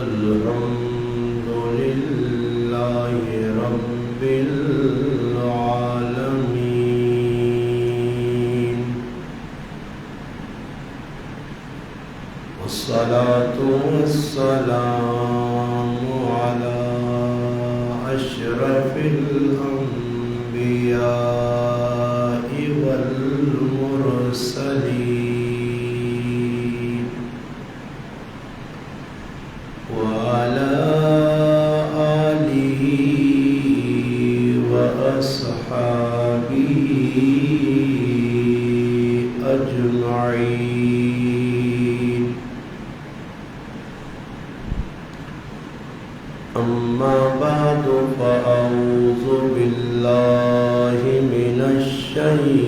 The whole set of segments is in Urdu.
الحمد لله رب العالمين، والصلاة والسلام على أشرف الأنبياء والمرسلين، وعلى آله وأصحابه أجمعين. أما بعد، فأعوذ بالله من الشيطان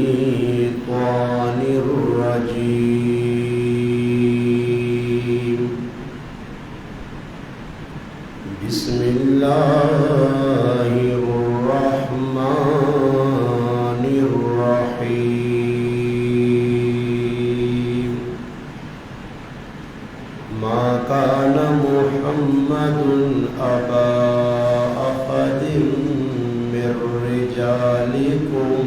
الرجيم. بسم الله الرحمن الرحيم. ما كان محمد أبا أحد من رجالكم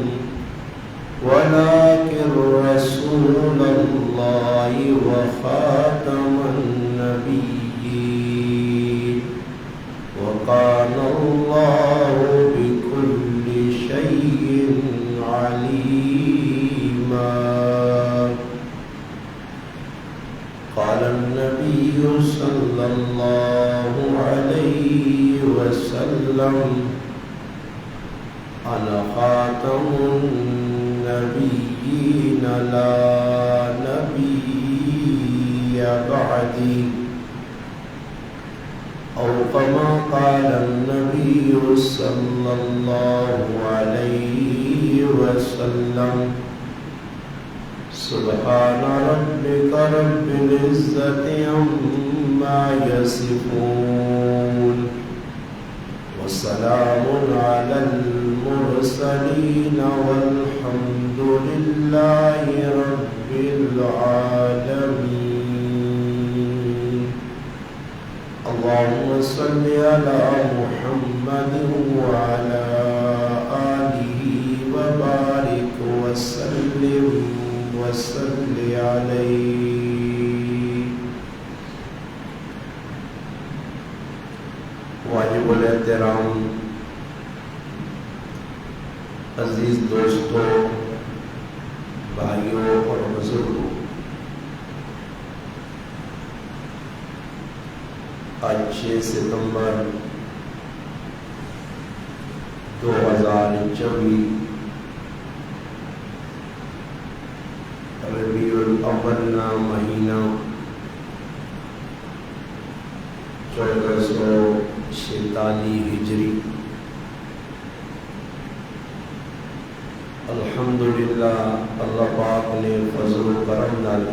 ولكن رسول الله وخاتم النبيين، وكان الله بكل شيء عليما. قال النبي صلى الله عليه وسلم: أنا خاتم النبيين لا نبي بعدي، أو كما قال النبي صلى الله عليه وسلم. سبحان ربك رب العزة عما يصفون، وسلام على المرسلين، والحمد لله رب العالمين. اللهم صل على محمد وعلى آله وبارك وسلم عليه. واجب الاحترام عزیز دوستوں، بھائیوں اور بزرگوں، آج 6 ستمبر 2024 ربیع الاول مہینہ 1446 ہجری. الحمدللہ اللہ پاک نے فضل و کرم نال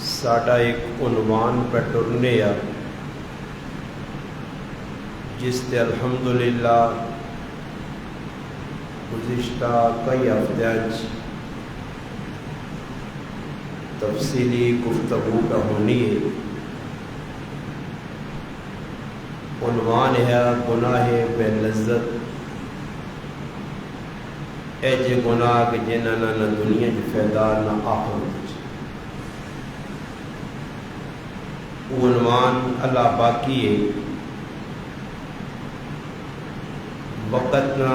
ساڈا ایک عنوان پہ ٹرنے آ جس تے الحمدللہ گزشتہ کئی ہفتوں تفصیلی گفتگو کا ہونی ہے. عنوان ہے گناہ بے لذت. اے جے گناہ کہ جنہاں نہ دنیا کی فائدہ نہ آخرت. وہ عنوان اللہ باقی ہے. وقت نہ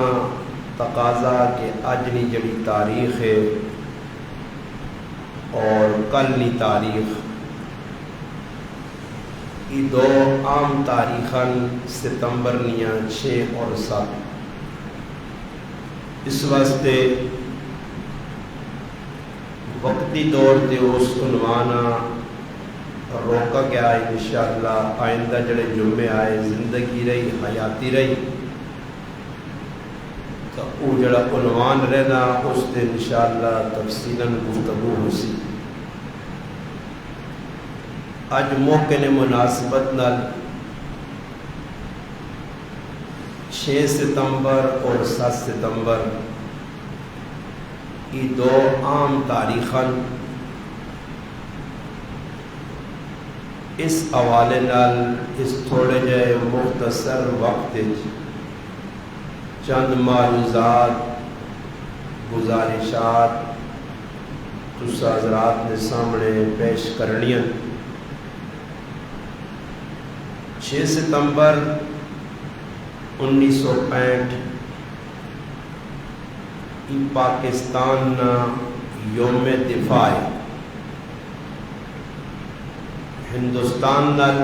تقاضا کہ اج نی جڑی تاریخ ہے اور کل نی تاریخ، یہ دو عام تاریخاں ستمبر نیاں 6 اور 7. اس واسطے وقتی دور تے اس عنوان روکا گیا. انشاءاللہ آئندہ جڑے جمعے آئے زندگی رہی حیاتی رہی تو وہ جڑا عنوان رہنا اس تے انشاءاللہ تفصیلاً گفتگو ہو سی. اج موقع نے مناسبت نال 6 ستمبر اور 7 ستمبر یہ دو عام تاریخاں اس حوالے نال اس تھوڑے جہے مختصر وقت چند معروضات گزارشات تسا حضرات نے سامنے پیش کرنیاں۔ 6 ستمبر 1965 پاکستان یوم دفاع ہندوستان نال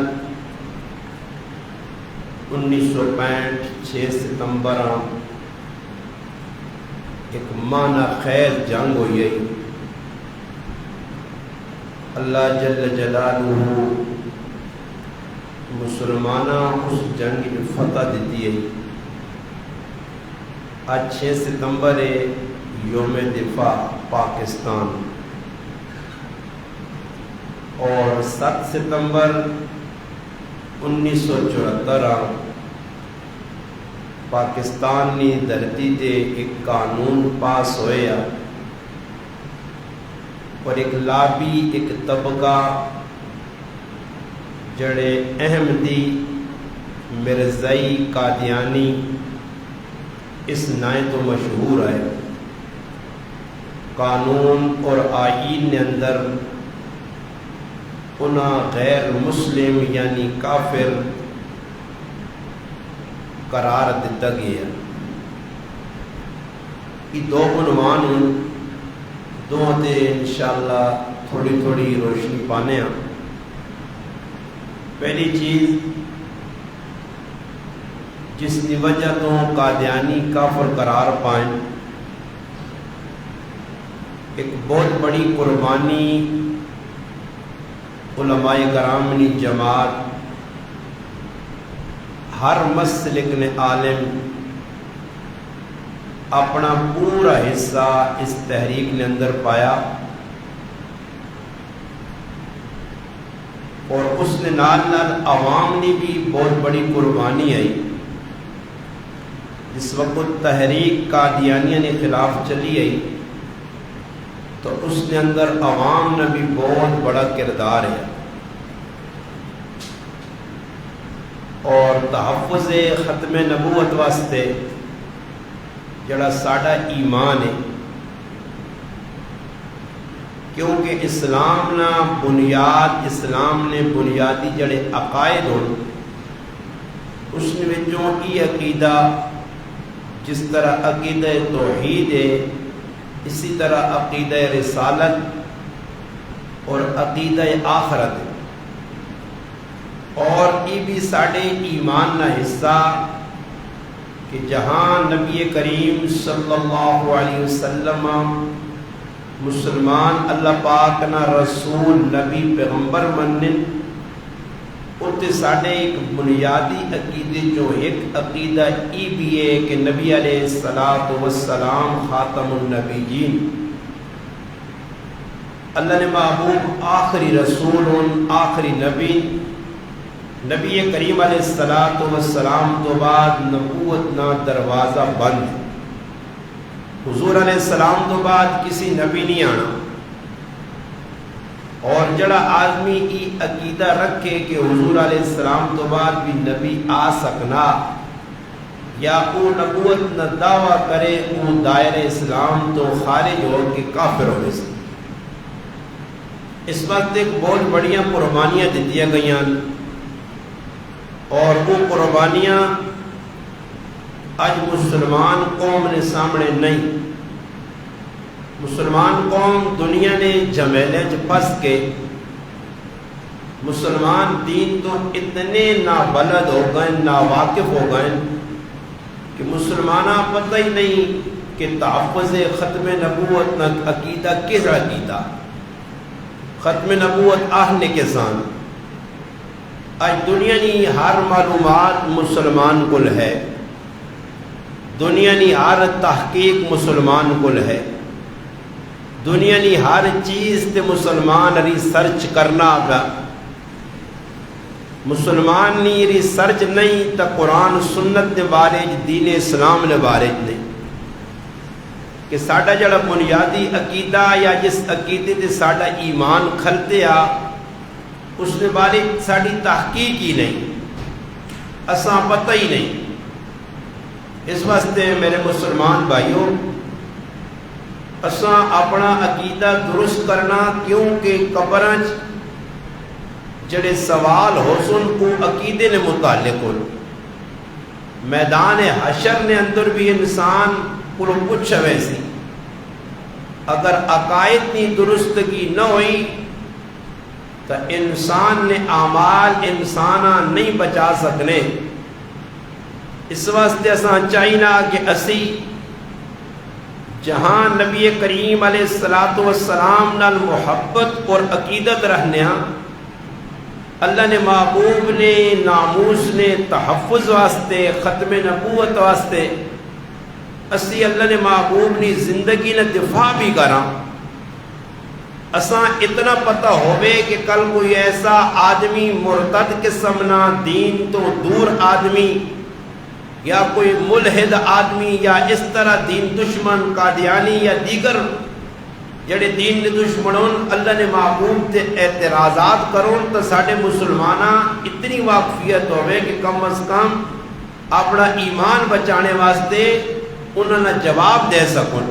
1965 6 ستمبر ایک معنی خیر جنگ ہوئی ہے۔ اللہ جل جلالہ مسلمانہ اس جنگ میں فتح دیتی ہے۔ آج 6 ستمبر ہے یوم دفاع پاکستان، اور 7 ستمبر 1974 پاکستانی دھرتی تے ایک قانون پاس ہویا، اور ایک لابی ایک طبقہ جڑے احمدی مرزائی قادیانی اس نائیں تو مشہور ہے، قانون اور آئین نے اندر انہاں غیر مسلم یعنی کافر قرار دیتا گیا۔ یہ دو عنوان دو تے انشاءاللہ تھوڑی تھوڑی روشنی پانے ہیں۔ پہلی چیز جس کی وجہ تو قادیانی کافر قرار پائیں، ایک بہت بڑی قربانی علماء کرام نے جماعت ہر مسلک نے عالم اپنا پورا حصہ اس تحریک نے اندر پایا، اور اس نے نال نال عوام نے بھی بہت بڑی قربانی آئی۔ جس وقت تحریک قادیانیہ نے خلاف چلی آئی تو اس نے اندر عوام نے بھی بہت بڑا کردار ہے، اور تحفظ ختم نبوت واسطے جڑا ساڈا ایمان ہے، کیونکہ اسلام نا بنیاد اسلام نے بنیادی جڑے عقائد ہوں اس نے وچوں یہ عقیدہ جس طرح عقیدہ توحید ہے، اسی طرح عقیدہ رسالت اور عقیدہ آخرت ہے، اور یہ بھی ساڑھے ایمان نہ حصہ کہ جہاں نبی کریم صلی اللہ علیہ وسلم مسلمان اللہ پاک نہ رسول نبی پیغمبر منن، اتے ساڑھے ایک بنیادی عقیدے جو ایک عقیدہ ای بھی ہے کہ نبی علیہ السلام خاتم النبیین، اللہ نے محبوب آخری رسول آخری نبی، نبی کریم علیہ السلام تو بعد نبوت نہ دروازہ بند، حضور علیہ السلام تو بعد کسی نبی نہیں آنا، اور جڑا آدمی ای عقیدہ رکھے کہ حضور علیہ السلام تو بعد بھی نبی آ سکنا، یا او نبوت نہ دعویٰ کرے، او دائرہ اسلام تو خارج ہو کے کافر ہونے سے۔ اس وقت ایک بہت بڑیاں قربانیاں دیتیاں گئیاں، اور وہ قربانیاں آج مسلمان قوم نے سامنے نہیں۔ مسلمان قوم دنیا نے جمیلے پس کے مسلمان دین تو اتنے نابلد ہو گئے، ناواقف ہو گئے کہ مسلمانہ پتہ ہی نہیں کہ تحفظ ختم نبوت نہ عقیدہ کس عقیدہ، ختم نبوت آہنے کے سان۔ آج دنیا نی ہر معلومات مسلمان کل ہے، دنیا نی ہر تحقیق مسلمان کل ہے، دنیا نی ہر چیز تے مسلمان ریسرچ کرنا آگا۔ مسلمان نی ریسرچ نہیں تا قرآن سنت نے بارے دین اسلام نے بارے نہیں، کہ ساڑا جڑا بنیادی عقیدہ یا جس عقیدے تے ساڑا ایمان کھلتے آ، اس نے باری ساری تحقیق ہی نہیں، اساں پتہ ہی نہیں۔ اس واسطے میرے مسلمان بھائیوں، اساں اپنا عقیدہ درست کرنا، کیونکہ قبراں جڑے سوال ہو سن کو عقیدے نے متعلق ہو، میدان حشر نے اندر بھی انسان کو پوچھ ویسی، اگر عقائد کی درستگی نہ ہوئی تو انسان نے اعمال انسانا نہیں بچا سکنے۔ اس واسطے اساں چاہینا کہ اسی جہاں نبی کریم علیہ السلام نال محبت اور عقیدت رہنے ہاں، اللہ نے محبوب نے ناموس نے تحفظ واسطے، ختم نبوت واسطے اسی اللہ نے محبوب نے زندگی نے دفاع بھی کراں۔ اساں اتنا پتہ ہوئے کہ کل کوئی ایسا آدمی مرتد قسم نہ، دین تو دور آدمی یا کوئی ملحد آدمی یا اس طرح دین دشمن قادیانی یا دیگر جڑے دین دشمنون اللہ نے محبوب تے اعتراضات کرون تو ساڑھے مسلمانہ اتنی واقفیت ہوئے کہ کم از کم اپنا ایمان بچانے واسطے انہوں نے جواب دے سکون۔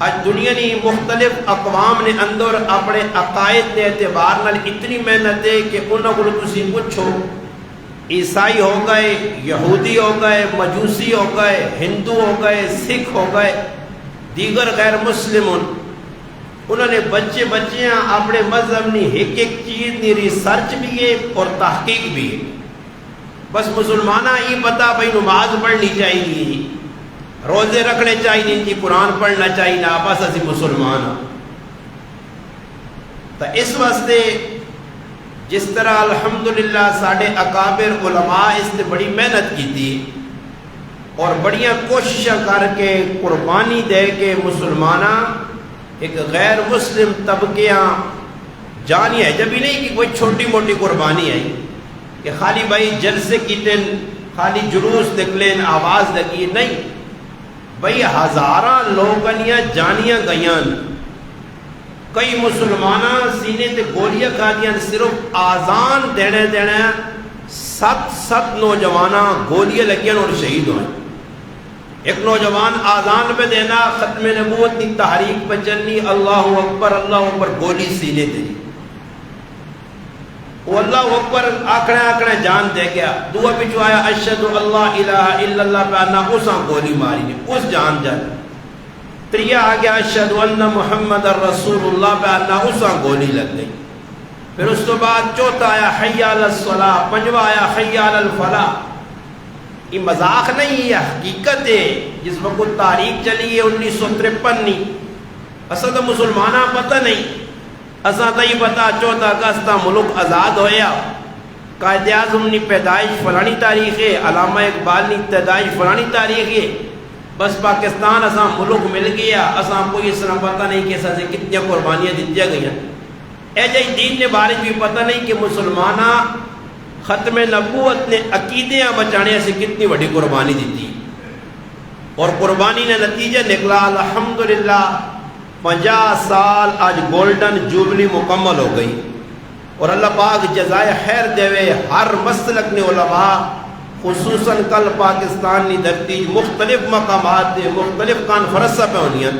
آج دنیا نے مختلف اقوام نے اندر اپنے عقائد نے اعتبار نال اتنی محنت ہے کہ انہوں کو تسی پوچھو، عیسائی ہو گئے، یہودی ہو گئے، مجوسی ہو گئے، ہندو ہو گئے، سکھ ہو گئے، دیگر غیر مسلمون، انہوں نے بچیاں اپنے مذہب نے ایک چیز نے ریسرچ بھی ہے اور تحقیق بھی ہے۔ بس مسلمانہ یہ پتا بھائی نماز پڑھنی چاہیے، روزے رکھنے چاہیے، ان کی قرآن پڑھنا چاہیے، بس اسی مسلمان ہاں۔ تو اس واسطے جس طرح الحمدللہ ساڑھے اکابر علماء اس نے بڑی محنت کی تھی اور بڑیاں کوششیں کر کے قربانی دے کے مسلمانہ ایک غیر مسلم طبقیاں جانی ہے، جب ہی نہیں کہ کوئی چھوٹی موٹی قربانی ہے کہ خالی بھائی جلسے کیتن، خالی جلوس نکلیں، آواز لگی، نہیں بھائی ہزاراں لوگنیاں جانیاں گئیاں، کئی مسلمانہ سینے تے گولیاں کھا دیاں، صرف آزان دینے 7 نوجوانہ گولیاں لگیاں اور شہید ہوئے۔ ایک نوجوان آزان پہ دینا، ختم نبوت کی تحریک پہ چلنی، اللہ اکبر گولی سینے تے، وہ اللہ اکبر آکڑے جان دے گیا، دعا پچھو آیا اشہدو اللہ الہ الا اللہ پہ آنا، اساں گولی ماری نے، اس جان جائے، تریہ آگیا اشہدو ان محمد الرسول اللہ پہ آنا، اساں گولی لگ گئی۔ پھر اس تو بعد چوتھا آیا حی علی الصلاۃ، پنجواں آیا حی علی الفلاح۔ یہ مذاق نہیں، یہ حقیقت ہے، جس وقت تاریخ چلی ہے 1953 نہیں، اصل تو مسلمانہ پتہ نہیں، اساں تو یہ پتا 14 اگست ملک آزاد ہویا، قائد اعظم کی پیدائش فلانی تاریخ ہے، علامہ اقبال کی پیدائش فلانی تاریخ ہے، بس پاکستان اساں ملک مل گیا، اساں کوئی اس طرح پتہ نہیں کہ اساں سے کتنی قربانیاں دیتیاں گئیں۔ اے جی دین نے بارے بھی پتہ نہیں کہ مسلمانہ ختم نبوت نے عقیدیاں بچانے سے کتنی بڑی قربانی دیتی، اور قربانی نے نتیجہ نکلا الحمدللہ 50 سال آج گولڈن جوبلی مکمل ہو گئی، اور اللہ پاک جزائے خیر دے، ہر مسلک نے علماء خصوصاً کل پاکستان کی دھرتی مختلف مقامات دے مختلف کانفرنساں پہ ہونی ہیں،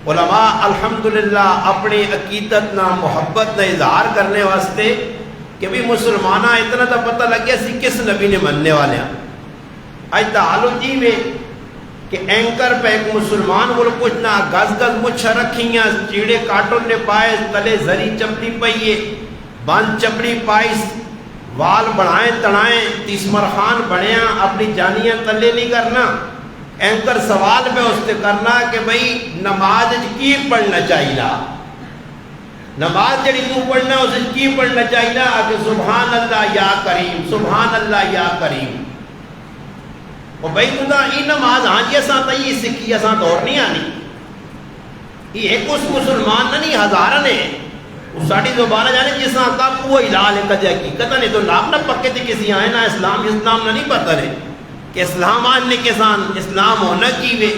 علماء الحمدللہ اپنی عقیدت نہ محبت نہ اظہار کرنے واسطے کہ بھی مسلمانہ اتنا تو پتہ لگ گیا سی کس نبی نے مننے والے ہیں۔ آج تعلق جی میں کہ اینکر پہ ایک مسلمان کو کچھ نہ گز مچھ رکھیاں، چیڑے کارٹون نے پائے، تلے زری چپڑی پائیے، بند چپڑی پائیس، وال بڑھائیں تڑائیں، تیسمر خان بڑھیاں، اپنی جانیاں تلے نہیں کرنا۔ اینکر سوال پہ اس سے کرنا کہ بھئی نماز کی پڑھنا چاہیے، نماز جڑی تو پڑھنا اسے کی پڑھنا چاہیے کہ سبحان اللہ یا کریم، سبحان اللہ یا کریم۔ اور بھئی تو دا یہ نماز ہاں جی اساں تا یہ سکھی اساں دور نہیں آنی، یہ ایک اس مسلمان نہیں ہزارہ نے اس ساڑھی زبانہ جانے جساں کا کوئی لال ہے کدھے حقیقت نہیں، تو نام نہ پکے تھے کسی آئے نا اسلام نہ نہیں پتہ رہے کہ اسلام آنے کے سان اسلام ہونا کی وے،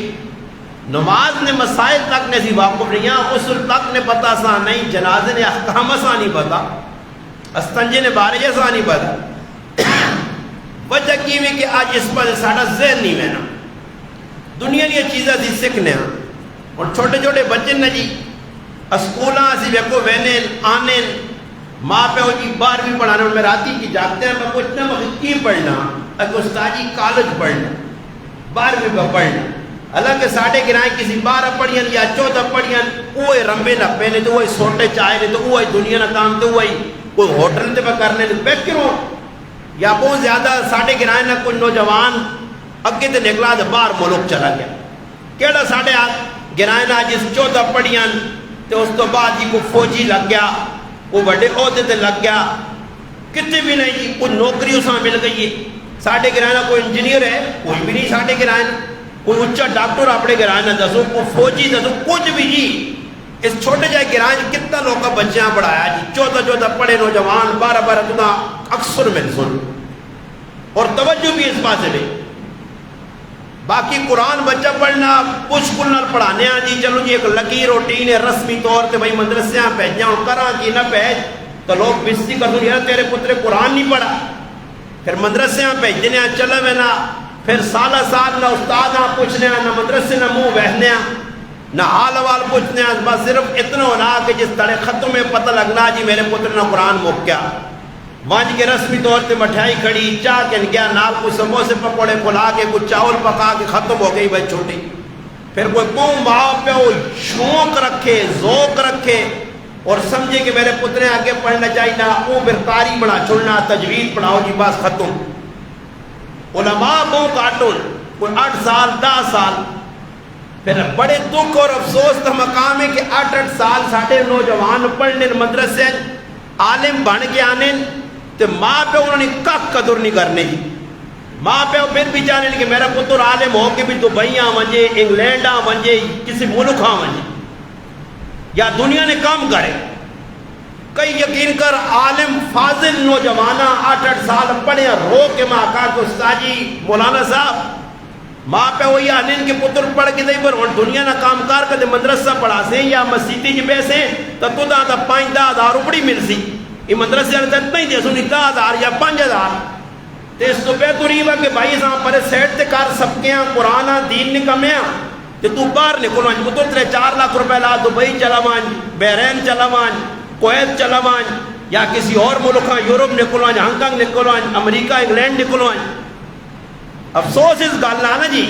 نماز نے مسائل تک نے سی واقف نہیں، غسل تک نے پتا سا نہیں، جنازے نے احکام سا نہیں پتا، استنجے نے بارے سا نہیں پتا۔ وجہ کی ہوئی کہ آج اس پر ساڑھا ذہن نہیں ہونا، دنیا یہ چیزیں سی سکھنے ہیں۔ اور چھوٹے چھوٹے بچے نے جی اسکولاں سی بیکو وینے آنے ماں پہ ہو جی 12ویں پڑھانے، میں راتی کی جاگتے ہیں، میں پوچھنا میں کی پڑھنا، اگر استاد جی کالج پڑھنا 12ویں پہ پڑھنا، حالانکہ ساڑھے گرائیں کسی 12 پڑھیاں یا 14 پڑھیاں، وہی رمبے نہ پہنے تو وہی سوٹے چائے نے تو وہی دنیا نہ کام تو وہی کوئی ہوٹل تے پہ کرنے تو بیک کرو، یا بہت زیادہ ساڑھے گرائیں نہ کوئی نوجوان اگے تے نکلا تو باہر ملک چلا گیا، کیڑا ساڑھے گرائیں نہ جس 14 پڑھیاں تو اس تو بعد جی کو فوجی لگ گیا، وہ بڑے عہدے تے لگ گیا، کتنے بھی نہیں جی کوئی نوکری اساں مل گئی ہے۔ ساڑھے گرائیں کوئی انجینئر ہے کوئی بھی نہیں، ساڑھے گرائیں کوئی اچھا ڈاکٹر اپنے گرائیں نہ دسو، کوئی فوجی دسو، کچھ بھی جی۔ اس چھوٹے جائے گرائیں کتنا لوگ کا بچیاں پڑھایا جی، 14 پڑھے نوجوان 12 تنا اکثر میں سن، اور توجہ بھی اس پاسے نہیں۔ باقی قرآن بچہ پڑھنا پشکل نہ پڑھانے ہیں جی، چلو جی ایک لکی روٹین ہے رسمی طور تے بھائی مدرسے بھیجاں اور کراں کی نہ بھیج تو لوگ بستی کر دوں یار تیرے پترے قرآن نہیں پڑھا، پھر مدرسے بھیجنے ہیں چلے میں نہ، پھر سالہ سال نہ استاد پوچھنے ہیں، نہ مدرسے نہ منہ بہنے ہیں، نہ حال حوال پوچھنے ہیں، بس صرف اتنا ہونا کہ جس طرح ختم میں پتہ لگنا جی میرے پتر نہ قرآن مک گیا، وانج کے رسمی طور پہ مٹھائی کھڑی چاہ کے گیا نال کوئی سموسے پکوڑے کھلا کے کچھ چاول پکا کے ختم ہو گئی بھائی چھوٹی۔ پھر کوئی قوم باپ پہ وہ شوق رکھے ذوق رکھے اور سمجھے کہ میرے پترے آگے پڑھنا چاہیے نہ، وہ پھر قاری بڑھا چھوڑنا تجوید پڑھاؤ جی بس ختم۔ علماء کو کارٹون کوئی 8 سال 10 سال، پھر بڑے دکھ اور افسوس کا مقام ہے کہ 8 سال ساڑھے نوجوان پڑھنے مدرسے عالم بن کے آنے تو ماں پہ انہوں نے کک قدر نہیں کرنے جی، ماں پہ پھر بھی چاہنے کہ میرا پتر عالم ہو کے بھی دبئی ونجے انگلینڈ ونجے کسی ملک ونجے یا دنیا نے کام کرے۔ کئی یقین کر عالم فاضل نوجوانہ 8 سال پڑھے رو کے ماں کہا کہ استاد جی مولانا صاحب ماں پہ وہی آنین کے پتر پڑھ کے دے پر دنیا نہ کام کار کرتے مدرسہ پڑھا سے یا مسیدی جی بیسے تو دا 5,000 روپڑی مل سی، یہ مدرسے اتنا ہی دے سنی 10,000 یا 5,000 تے اس تو بہتر ہی کہ بھائی ساں پرے سیٹ تے کار سبکیاں قرآن دین نکمیاں تے تو باہر نکلو آنج پتر ترے 4 لاکھ روپے لا دبئی چلا مانج بحرین چلا مانج کویت چلا مانج یا کسی اور ملکاں یورپ نکلو آنج ہانگ کانگ نکلو آنج امریکہ انگلینڈ نکلو آنج۔ افسوس اس گل نہ جی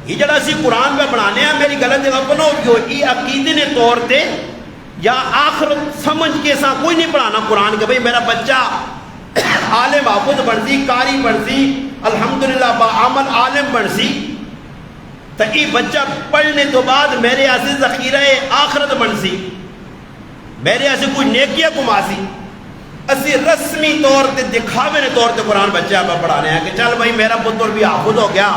یہ جڑا سی قرآن پہ بنانے ہیں میری غلط جگہ کو نہ جو یہ عقیدے نے طور تے یا آخر سمجھ کے سا کوئی نہیں پڑھانا قرآن کہ بھئی میرا بچہ عالم حافظ بنسی قاری بنسی الحمدللہ بعمل عالم بنسی تو یہ بچہ پڑھنے تو بعد میرے ایسے ذخیرہ آخرت بنسی میرے ایسے کوئی نیکیاں کماسی۔ اسی رسمی طور تے دکھاوے نے طور تے قرآن بچہ پہ پڑھانے ہیں کہ چل بھائی میرا پتر بھی حافظ ہو گیا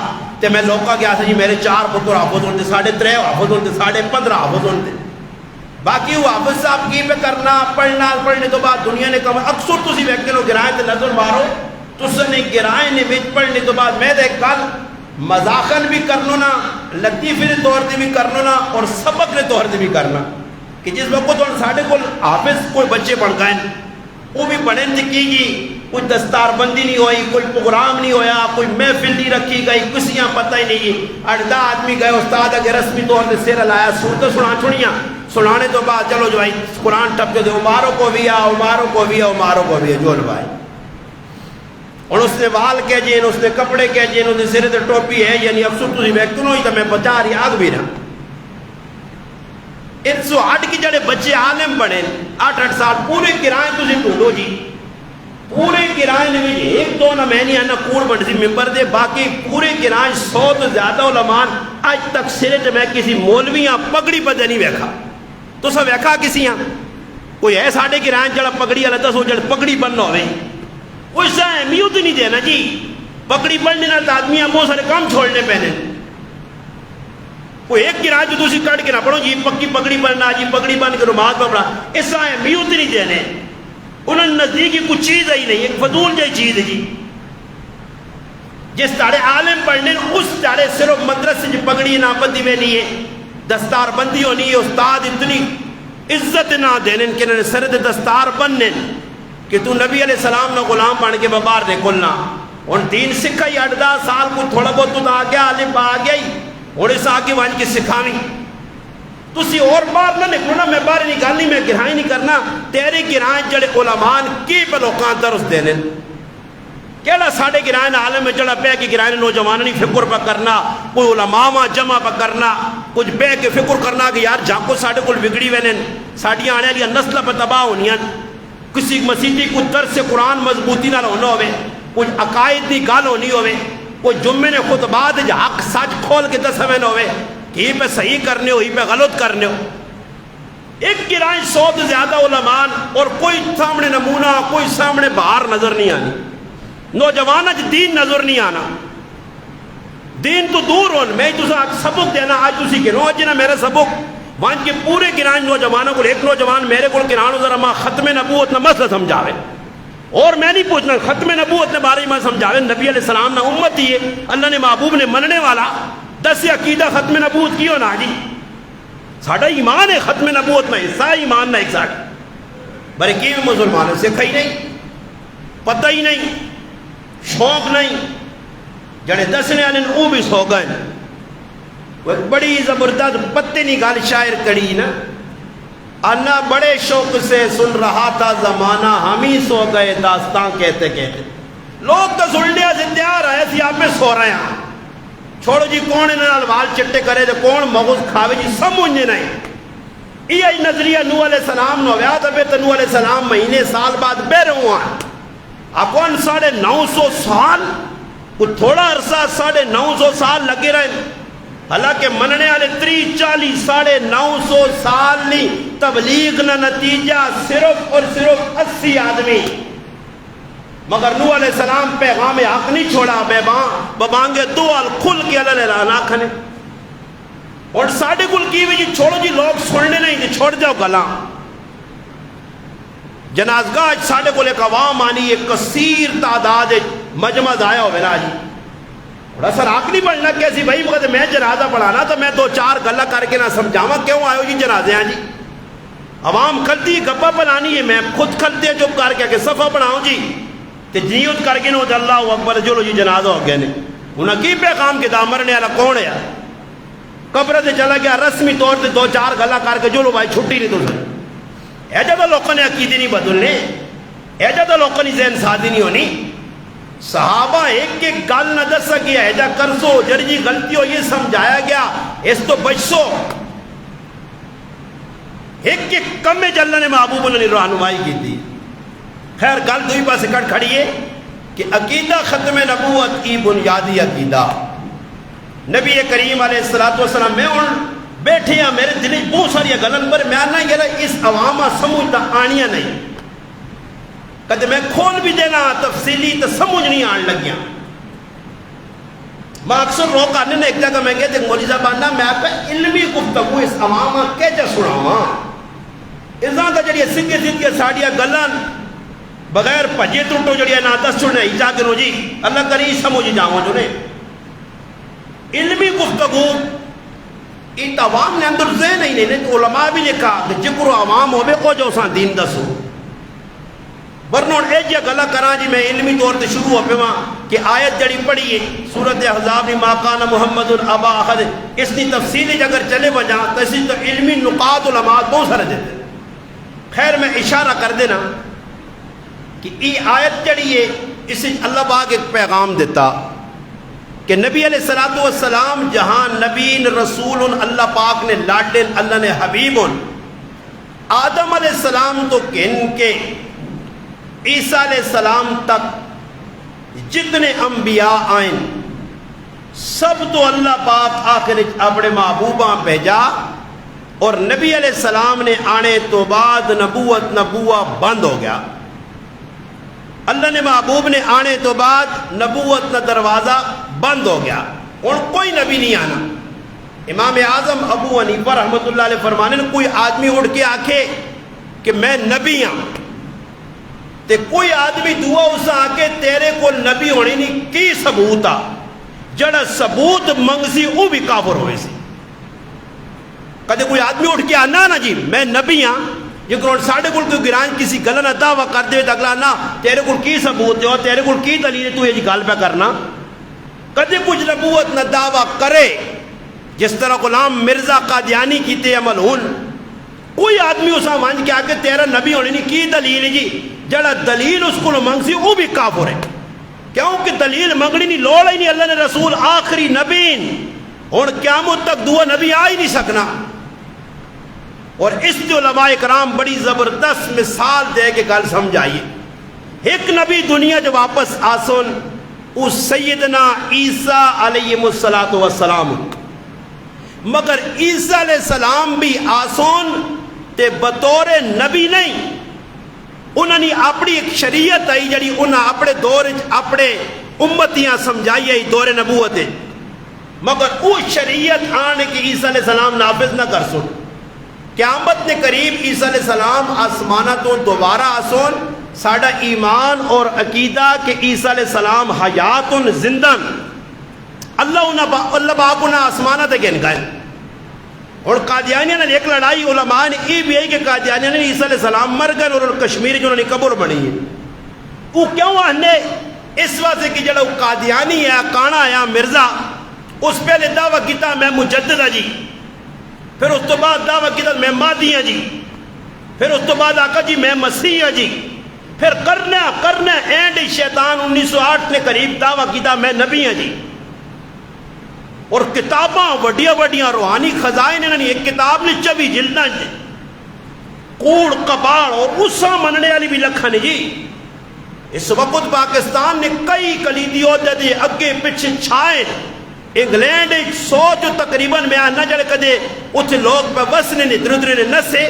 تے میں لوگا گیا تھا جی میرے 4 پتر حافظ ہوتے 3.5 حافظ ہوتے 15.5 حافظ ہوتے، باقی وہ حافظ صاحب کی پہ کرنا پڑھنے تو بعد دنیا نے کہا اکثر تسی ویکھتے لو گرائیں تے نظر مارو تس نے گرائیں نے وچ پڑھنے تو بعد میں دے گل مذاقن بھی کرنو نا لطیفے نے طور تے بھی کرنو نا اور سبق نے طور تے بھی کرنا کہ جس وقت ساڑھے کو حافظ کوئی بچے بن گئے وہ بھی بڑے کی گی، کوئی دستار بندی نہیں ہوئی، کوئی پروگرام نہیں ہویا، کوئی محفل نہیں رکھی گئی، کسیاں پتہ ہی نہیں، 8-10 آدمی گئے استاد اگر رسمی طور سے سیر لایا صورتیں سنا چھوڑیاں، سنانے تو بعد چلو جو قرآن ٹپ کے دے عماروں کو بھی عماروں کو بھی جول بھائی اور اس نے وال کہہ جین اس نے کپڑے کہہ جین اس نے سرے تے ٹوپی ہے یعنی افسر تسی ویکھتے نو ہی تو میں بچا رہی آگ بھی نہ 108 کی جڑے بچے عالم بڑھیں 8 سال پورے کرائیں تسی ٹھونڈو جی پورے کرائیں نے بھی 1-2 نہ میں نہیں آنا کوڑ بڑھ سی ممبر دے باقی پورے کرائیں 100 تو زیادہ علماء آج تک سرے تے میں کسی مولویاں پگڑی پہ نہیں ویکھا تو سا ویکھا کسی ہاں کوئی ہے ساڑھے کرائیں جڑا پگڑی اللہ دسو جڑا پگڑی بننا ہوئے کوئی سا اہمیت نہیں دینا جی پگڑی بننے نہ آدمی ہم بہت سارے کام چھوڑنے پہنے کوئی ایک گرائے جو تسی کٹ کے نہ پڑھو جی پکی پگڑی بننا جی پگڑی بن کے نماز پڑھنا اس طرح اہمیت نہیں دینے انہوں نے نزدیک کی کچھ چیز ہی نہیں ایک فضول جائی چیز ہے جی جس تاڑے عالم پڑھنے اس تاڑے صرف مدرسے جو پگڑی نہ بندی میں لیے دستار بندی ہونی ہے استاد اتنی عزت نہ دینے کہ انہیں سرد دستار بننے کہ تو نبی علیہ السلام نہ غلام بن کے ببار نکلنا ان دین سکھا ہی 8-10 سال کو تھوڑا بہت تو آ گیا عالم آ گیا ہی اور اس آگے وہاں کی سکھاوی تسی اور باہر نہ نکلنا میں باہر نکالنی میں گرہائی نہیں کرنا تیرے گرہائیں جڑے علمان کی پہ لوکان درس دینے کیڑا ساڑھے گرائن عالم میں جڑا بے کی گرائن نوجوانانی فکر پہ کرنا کوئی علماء جمع پہ کرنا کچھ بے کے فکر کرنا کہ یار جاکو ساڑھے کل بگڑی وینن ساڑھی آنے لیا نسل پہ تباہ ہونی کسی مسیحی کو درس قرآن مضبوطی نہ ہونا ہوئے کچھ عقائد دی گال ہونی ہوئے کوئی جمعے نے خطبات حق سچ کھول کے دسویں ہوئے کہ یہ پہ صحیح کرنے ہو یہ پہ غلط کرنے ہو ایک گرائن 100 سے زیادہ علماء اور کوئی سامنے نمونہ کوئی سامنے باہر نظر نہیں آنی نوجوان اج دین نظر نہیں آنا دین تو دور ہون میں تو سبق دینا آج تسی گنو اج نہ میرا سبق وہاں کے پورے گرائن نوجوانوں کو ایک نوجوان میرے کو گرانو ذرا ماں ختم نبوت نہ مسئلہ سمجھاوے اور میں نہیں پوچھنا ختم نبوت نے بارے میں سمجھاوے نبی علیہ السلام نے امت ہی ہے اللہ نے محبوب نے مننے والا 10 عقیدہ ختم نبوت کیوں نہ جی ساڑھا ایمان ہے ختم نبوت میں حصہ ایمان نہ ایک ساڑھ بڑے کی مسلمانوں سے کھائی نہیں پتہ ہی نہیں شوق نہیں جڑے دسنے آنے او بھی سو گئے وہ بڑی زبردست پتے نکال شاعر کڑی نا انا بڑے شوق سے سن رہا تھا زمانہ ہم ہی سو گئے داستان کہتے کہتے لوگ تو سن لیا سے تیار آئے سی آپ میں سو رہے ہیں چھوڑو جی کون انہیں الوال چٹے کرے تو کون مغز کھاوے جی سمجھنے نہیں یہ نظریہ نوح علیہ السلام نو ویا تھا بیتا نوح علیہ السلام مہینے سال بعد بے رہوں ہیں اکون 950 سال وہ تھوڑا عرصہ 950 سال لگے رہے حالانکہ مننے والے 30-40 950 سال نہیں تبلیغ نہ نتیجہ صرف اور صرف 80 آدمی مگر نوح علیہ السلام پیغام حق نہیں چھوڑا ببانگے دو الکھل کے اللہ لانا کھنے اور ساڑھے کل کی بھی جی چھوڑو جی لوگ سننے نہیں تھے چھوڑ جاؤ گلاں جنازگاہ ساڑھے کو ایک عوام آنی ایک کثیر تعداد مجمع آیا ہو میرا جی بڑا سر آنکھ نہیں پڑھنا کیسی بھائی مگر میں جنازہ پڑھانا تو میں 2-4 گلہ کر کے نہ سمجھاما کیوں آئے ہو جی جنازے ہیں جی عوام کھلتی ہے گپا بنانی ہے میں خود کھلتے ہیں چپ کر کے صفحہ بناؤں جی کہ جیوت کر کے نو اللہ اکبر جو لو جی جنازہ ہو گئے نے انہاں کی پیغام کے دامرنے والا کون ہے قبر سے چلا گیا رسمی طور سے 2-4 گلہ کر کے جو لو بھائی چھٹی نہیں تو سر ایجادہ لوگوں نے عقیدی نہیں بدلنے ایجادہ لوگوں نے ذہن سادی نہیں ہونی صحابہ ایک گل نہ دس سکی ایجا کرسو جڑی جی غلطی ہو یہ سمجھایا گیا اس تو بچسو ایک کم میں جلنے نے محبوب نے رہنمائی کی تھی خیر گل دوئی پاس کٹ کھڑی ہے کہ عقیدہ ختم نبوت کی بنیادی عقیدہ نبی کریم علیہ السلام میں ان بیٹھے ہیں میرے دلی بہت ساری گلن پر میں آنا یہ اس عوامہ سمجھتا آنیا نہیں کہتے میں کھول بھی دینا تفصیلی تو سمجھ نہیں آن لگیا میں اکثر روک آنے نے ایک جگہ میں کہتے ہیں مولیزہ باندھا میں آپ کا علمی گفتگو اس عوامہ کیجا سناواں ازاں کا جڑی سدھے ساڑیاں گلن بغیر پجے ٹوٹو جڑی نادس چھوڑنے ایجا کرو جی اللہ کری سمجھ جاؤں جو نے علمی گفتگو ایت عوام نے اندر ذہن ہی نہیں تو علماء بھی نے کہا کہ جکر عوام ہوئے کو جو ساں دین دسو ورنہ ایجا گلہ کرا جی میں علمی طور سے شروع ہو پہ وہاں کہ آیت جڑی پڑھی ہے سورت احزاب نے ما کان محمد ابا احد اس نے تفصیلی اگر چلے بجا تو اسی تو علمی نقاط علماء بہت سارے دیتے خیر میں اشارہ کر دینا کہ یہ آیت جڑی ہے اسے اللہ پاک ایک پیغام دیتا کہ نبی علیہ السلام جہاں نبی رسول اللہ پاک نے لاڈن اللہ نے حبیب آدم علیہ السلام تو کن کے عیسیٰ علیہ السلام تک جتنے انبیاء آئیں سب تو اللہ پاک آخر اپنے محبوبہ بھیجا اور نبی علیہ السلام نے آنے تو بعد نبوت بند ہو گیا اللہ نے محبوب نے آنے تو بعد نبوت نہ دروازہ بند ہو گیا اور کوئی نبی نہیں آنا امام اعظم ابو حنیفہ رحمۃ اللہ علیہ فرمانے کوئی آدمی اڑ کے آکھے کہ میں نبی ہوں تے کوئی آدمی دعا اسا آکے تیرے کو نبی ہونے نہیں کی ثبوت آ جڑا ثبوت منگسی وہ بھی کافر ہوئے سی. کدے کوئی آدمی اٹھ کے آنا نا جی میں نبی ہاں جے ساڑھے کل کوئی گران کسی گلہ نہ دعویٰ کر دے تو اگلا نا تیرے کل کی ثبوت ہے تیرے کل کی دلیل ہے تو یہ جی گل پہ کرنا. کدے کچھ نبوت نہ دعویٰ کرے جس طرح غلام مرزا قادیانی کیتے عمل ہون کوئی آدمی اسا وانج کے آگے تیرا نبی ہونے نہیں کی دلیل ہے جی جڑا دلیل اس کو منگ سی وہ بھی کافر ہے. کیونکہ دلیل منگنی نہیں لوڑ ہی نہیں. اللہ نے رسول آخری نبی اور قیامت تک دعا نبی آ ہی نہیں سکنا. اور اس سے علماء کرام بڑی زبردست مثال دے کے گل سمجھائیے. ایک نبی دنیا جو واپس آسن اس سیدنا عیسیٰ علیہ السلام مگر عیسیٰ علیہ السلام بھی آسون تے بطور نبی نہیں. انہوں نے اپنی ایک شریعت آئی جڑی انہوں اپنے دور اپنے امتیاں سمجھائی آئی دور نبوت مگر اس شریعت آنے کی عیسیٰ علیہ السلام نافذ نہ کر سن. قیامت نے قریب عیسیٰ علیہ السلام آسمانہ تو دوبارہ آسون ساڑھا ایمان اور عقیدہ کہ عیسیٰ علیہ السلام حیات زندن اللہ باپ انہیں آسمانہ تے گن گئے. اور قادیانیہ نے ایک لڑائی علماء نے یہ بھی ہے کہ قادیانیہ نے عیسیٰ علیہ السلام مر گئے اور کشمیر جو انہوں نے قبر بنی ہے. وہ کیوں آنے اس واسطے کہ جڑا قادیانی ہے کانا ہے مرزا اس پہلے دعویٰ کیتا میں مجدد ہے جی پھر اس تو بعد دعویٰ کیتا میں مہدی ہے جی پھر اس تو بعد آقا جی میں مسیح ہے جی پھر کرنا اینڈ شیطان 1908 نے قریب دعویٰ کیتا میں نبی ہے جی. اور کتاباں وڈیاں روحانی خزائن انہوں نے ایک کتاب نے 24 جلداں جی کوڑ کباڑ اور اسا مننے والی بھی لکھا نے جی. اس وقت پاکستان نے کئی کلیدی عہدے دے اگے پیچھے چھائے. انگلینڈ سوچ تقریباً میں نہ جڑے کدے اتنے لوگ پہ وسنے نے ادھر نے نسے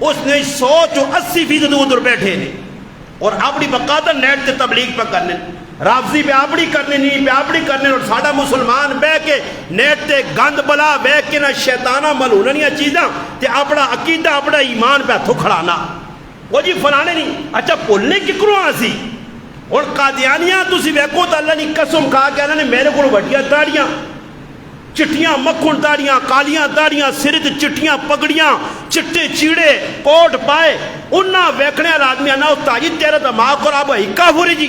اس نے 180% ادھر بیٹھے نے اور اپنی باقاعدہ نیٹ تے تبلیغ پہ کرنے رافضی پہ اپنی کرنے نہیں پہ اپنی کرنے اور ساڑھا مسلمان بے کے نیٹ تے گند بلا بے کے نہ شیطانہ ملوننیاں چیزاں تے اپنا عقیدہ اپنا ایمان پہ تھکھڑانا وہ جی فلانے نہیں اچھا پولنے ککروں آسی. اور قادیانیاں تسی ویکو تو اللہ نے قسم کہا کہ اللہ نے میرے کو وڈیاں داڑیاں چٹیاں مکھن داڑیاں کالیاں داڑیاں سرد چٹیاں پگڑیاں چٹے چیڑے کوٹ پائے انہاں ویکھنے والا آدمی نہ تاجی تیرا دماغ اور آپ ہی کافر جی.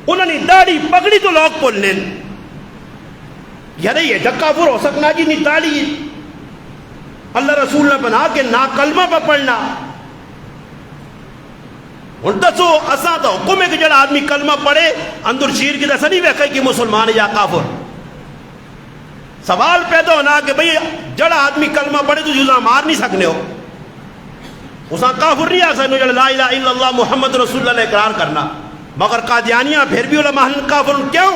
انہوں نے داڑھی پگڑی تو لوگ پولنے یعنی یہ جب کافر ہو سکنا جی نہیں داڑھی اللہ رسول نے بنا کے نا کلمہ پہ پڑھنا. ان دسو اساں تو حکم ہے کہ جڑا آدمی کلمہ پڑھے اندر شیر کی دسا نہیں ویکھے کہ مسلمان یا کافر. سوال پیدا ہونا کہ بھئی جڑا آدمی کلمہ پڑھے تو جزا مار نہیں سکنے ہو اساں کافر نہیں آ سکنے جڑا لا الہ الا اللہ محمد رسول اللہ اقرار کرنا. مگر قادیانیاں پھر بھی علماء کافر کیوں؟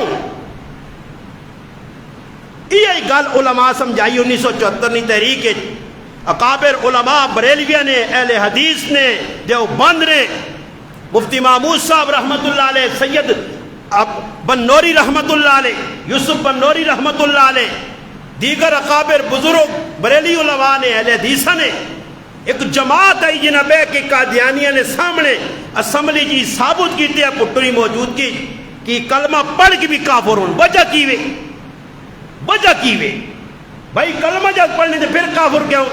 یہ گل علماء سمجھائی 1974 تحریک اکابر علماء بریلویہ نے اہل حدیث نے دیوبند نے مفتی محمود صاحب رحمت اللہ علیہ سید بن نوری رحمت اللہ علیہ یوسف بن نوری رحمت اللہ علیہ دیگر اکابر بزرگ بریلی علماء نے اہل حدیث نے ایک جماعت آئی جنہ بے کے قادیانیہ نے سامنے اسمبلی جی ثابت کیتے ہیں پٹری موجود کی کلمہ پڑھ کے بھی کافر ہوں. وجہ کیوے بھائی کلمہ جب پڑھنے تھے پھر کافر کیوں؟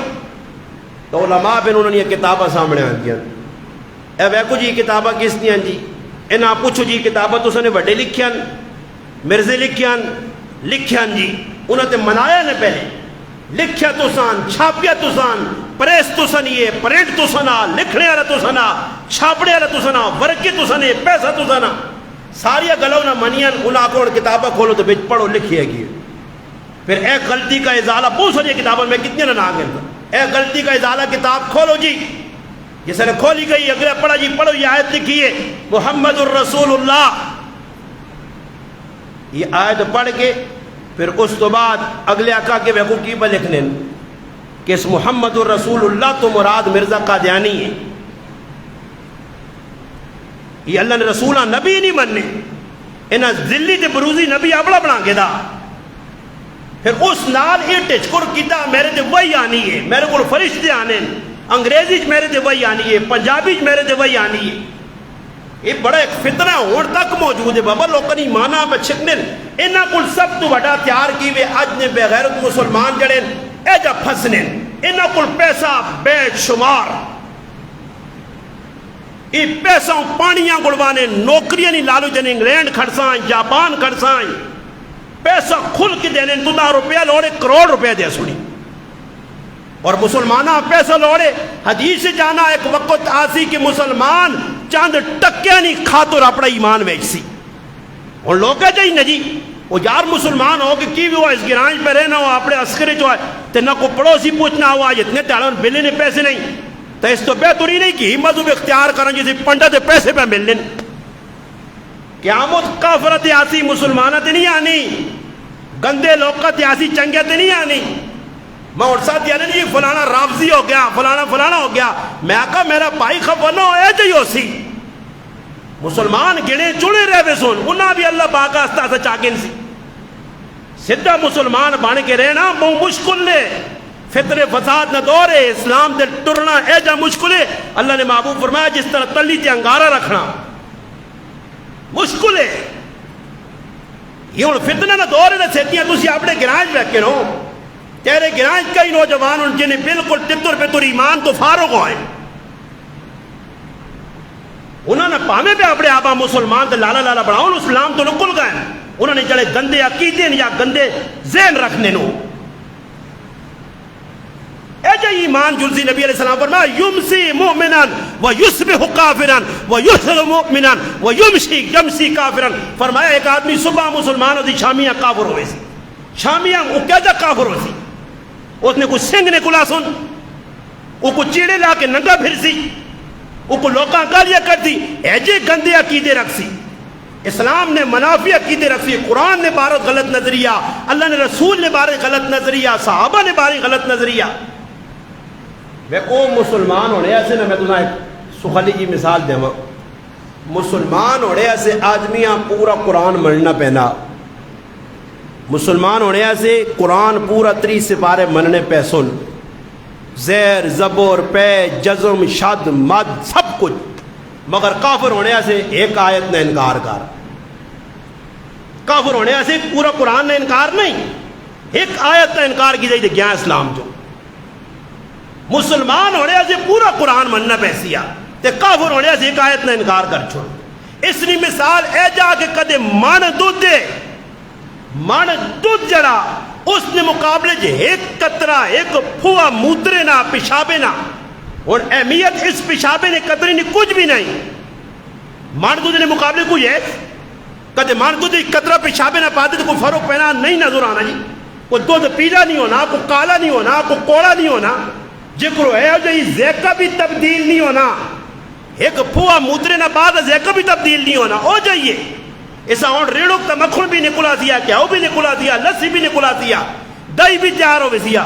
تو علماء پھر انہوں نے یہ کتابہ سامنے آن دیا. اے ویکو جی کتابہ کس نے آن جی انہاں پوچھو جی کتابہ تو سنے وڈے لکھیاں مرزے لکھیاں جی انہوں نے منایا نے پہلے لکھیا تو سان چھاپیا تو سان پریس تو سنیے پرنٹ تو سنا لکھنے والا تو سنا چھاپنے والا تو سنا ورقی تو سنے پیسہ تو سنا ساریا گلو نہ منیاں انہاں کو کتابہ کھولو تو بچ پڑھو لکھیے گی. پھر اے غلطی کا ازالہ بہت ساری کتابوں میں کتنے نہ آگے اے غلطی کا ازالہ کتاب کھولو جی جسے نے کھولی گئی اگلے پڑھا جی پڑھو یہ آیت لکھی ہے محمد الرسول اللہ یہ آیت پڑھ کے پھر اس تو بعد اگلے آقا کے ویکو کی پہ لکھنے کہ اس محمد الرسول اللہ تو مراد مرزا قادیانی ہے. یہ اللہ نے رسولہ نبی نہیں مننے انہاں ذلی تے بروزی نبی اپنا بنا کے دا پھر اس نال یہ ٹچکر کیتا میرے تے وہی آنی ہے میرے کو فرشتے آنے انگریزی میرے تے وہی آنی ہے، پنجابی میرے تے وہی آنی ہے. یہ بڑا ایک فتنہ ہون تک موجود ہے بابا. لوگوں نے ایمانہ میں چھکنے انہاں کل سب تو بڑا تیار کی وے اج نے بے غیرت مسلمان جڑے اے جا پھسنے انہاں کل پیسہ بے شمار. یہ پیسہ پانیاں گڑوانے نوکریاں نہیں لالو جنے انگلینڈ کھڑسائیں جاپان کھڑسائیں پیسہ کھل کے دینے تو نہ روپیہ لوڑے کروڑ روپے دے سنی. اور مسلمانہ پیسہ لوڑے حدیث سے جانا ایک وقت آسی کہ مسلمان چاند ٹکیا نہیں کھاتر اپنا ایمان ویچ سی. اور لوگ کہتے ہیں جی وہ یار مسلمان ہو کہ کی بھی ہوا اس گرانج پہ رہنا ہوا اپنے عسکرے جو ہے تو نہ کو پڑوسی پوچھنا ہوا جتنے تعلق بلے نے پیسے نہیں تو اس تو بہتری نہیں کی مذہب اختیار کریں جیسے پنڈت پیسے پہ مل لیں. قیامت کافرت آسی مسلمانت نہیں آنی گندے لوقت آسی چنگت نہیں آنی. میں اور ساتھ یعنی جی فلانا رافضی ہو گیا فلانا ہو گیا. میں کہا میرا بھائی خفنو اے جی ہو سی مسلمان گنے چنے رہے سن انہاں بھی اللہ پاک آستہ سے چاکن سی. سدھا مسلمان بان کے رہنا بہت مشکل ہے. فتنے فساد نہ دورے اسلام دے ٹرنا اے جا مشکل ہے. اللہ نے محبوب فرمایا جس طرح تلی تے انگارہ رکھنا مشکل ہے. یہ ہوں فتنے نہ دورے نہ سیتیاں تسی اپنے گرانج رکھے نو تیرے گرانج کئی نوجوان ان جنہیں بالکل تتر پتر ایمان تو فارغ ہوئے انہوں نے پامے پہ اپنے آبا مسلمان تو لالا بڑھاؤں اسلام تو نکل گئے. انہوں نے جڑے گندے عقیدے یا گندے ذہن رکھنے نو اے جا ایمان جلسی نبی علیہ السلام فرمایا یمسی مومنان و یصبح کافران و یحر مومنان و یمسی کافران. فرمایا ایک آدمی صبح مسلمان ہوتی شامیاں کافر ہوئے سی. شامیاں وہ کیا جا کافر ہو سی اس نے کچھ سنگ نے کلا سن وہ کچھ چیڑے لا کے ننگا پھر سی وہ کو لوکاں گالیاں کر دی ایجے گندے عقیدے رکھ سی. اسلام نے منافی عقیدے رکھ سی. قرآن نے بارت غلط نظریہ اللہ نے رسول نے بارے غلط نظریہ صحابہ نے بارے غلط نظریہ. میں کو مسلمان ہونے ایسے نا میں تمہیں ایک سخلی کی مثال دے مسلمان ہونے ایسے آدمیاں پورا قرآن مننا پہنا مسلمان ہونے ایسے قرآن پورا 30 سپارے مننے پہ سن زیر زبر پہ جزم شد مد سب کچھ مگر کافر ہونے ایسے ایک آیت نے انکار کر. کافر ہونے ایسے پورا قرآن نے انکار نہیں ایک آیت نے انکار کی جائے گیا اسلام جو. مسلمان ہونے ایسے پورا قرآن مننا پیسیا تے کافر ہونے ایسے ایک آیت نے انکار کر چھوڑ. اس نے مثال اے جا کے کدے من دودھ دے من دودھ جڑا اس نے مقابلے جے ایک قطرہ ایک پھوا موترے نہ پیشابے نہ اور اہمیت اس پیشابے نے قطرے نے کچھ بھی نہیں. من دودھ نے مقابلے کوئی ہے کدے من دودھ قطرہ پیشابے نہ پاتے تو کوئی فرق پینا نہیں نظر آنا جی. کوئی دودھ پیلا نہیں ہونا کوئی کالا نہیں ہونا کوئی کوڑا نہیں ہونا جکر ہے جو ذائقہ بھی تبدیل نہیں ہونا. ایک پھوا موترے نہ بعد ذائقہ بھی تبدیل نہیں ہونا ہو جائیے. ایسا اور ریڑک تا مکھن بھی نکلا دیا کیا بھی نکلا دیا لسی بھی نکلا دیا دہی بھی تیار ہو سیا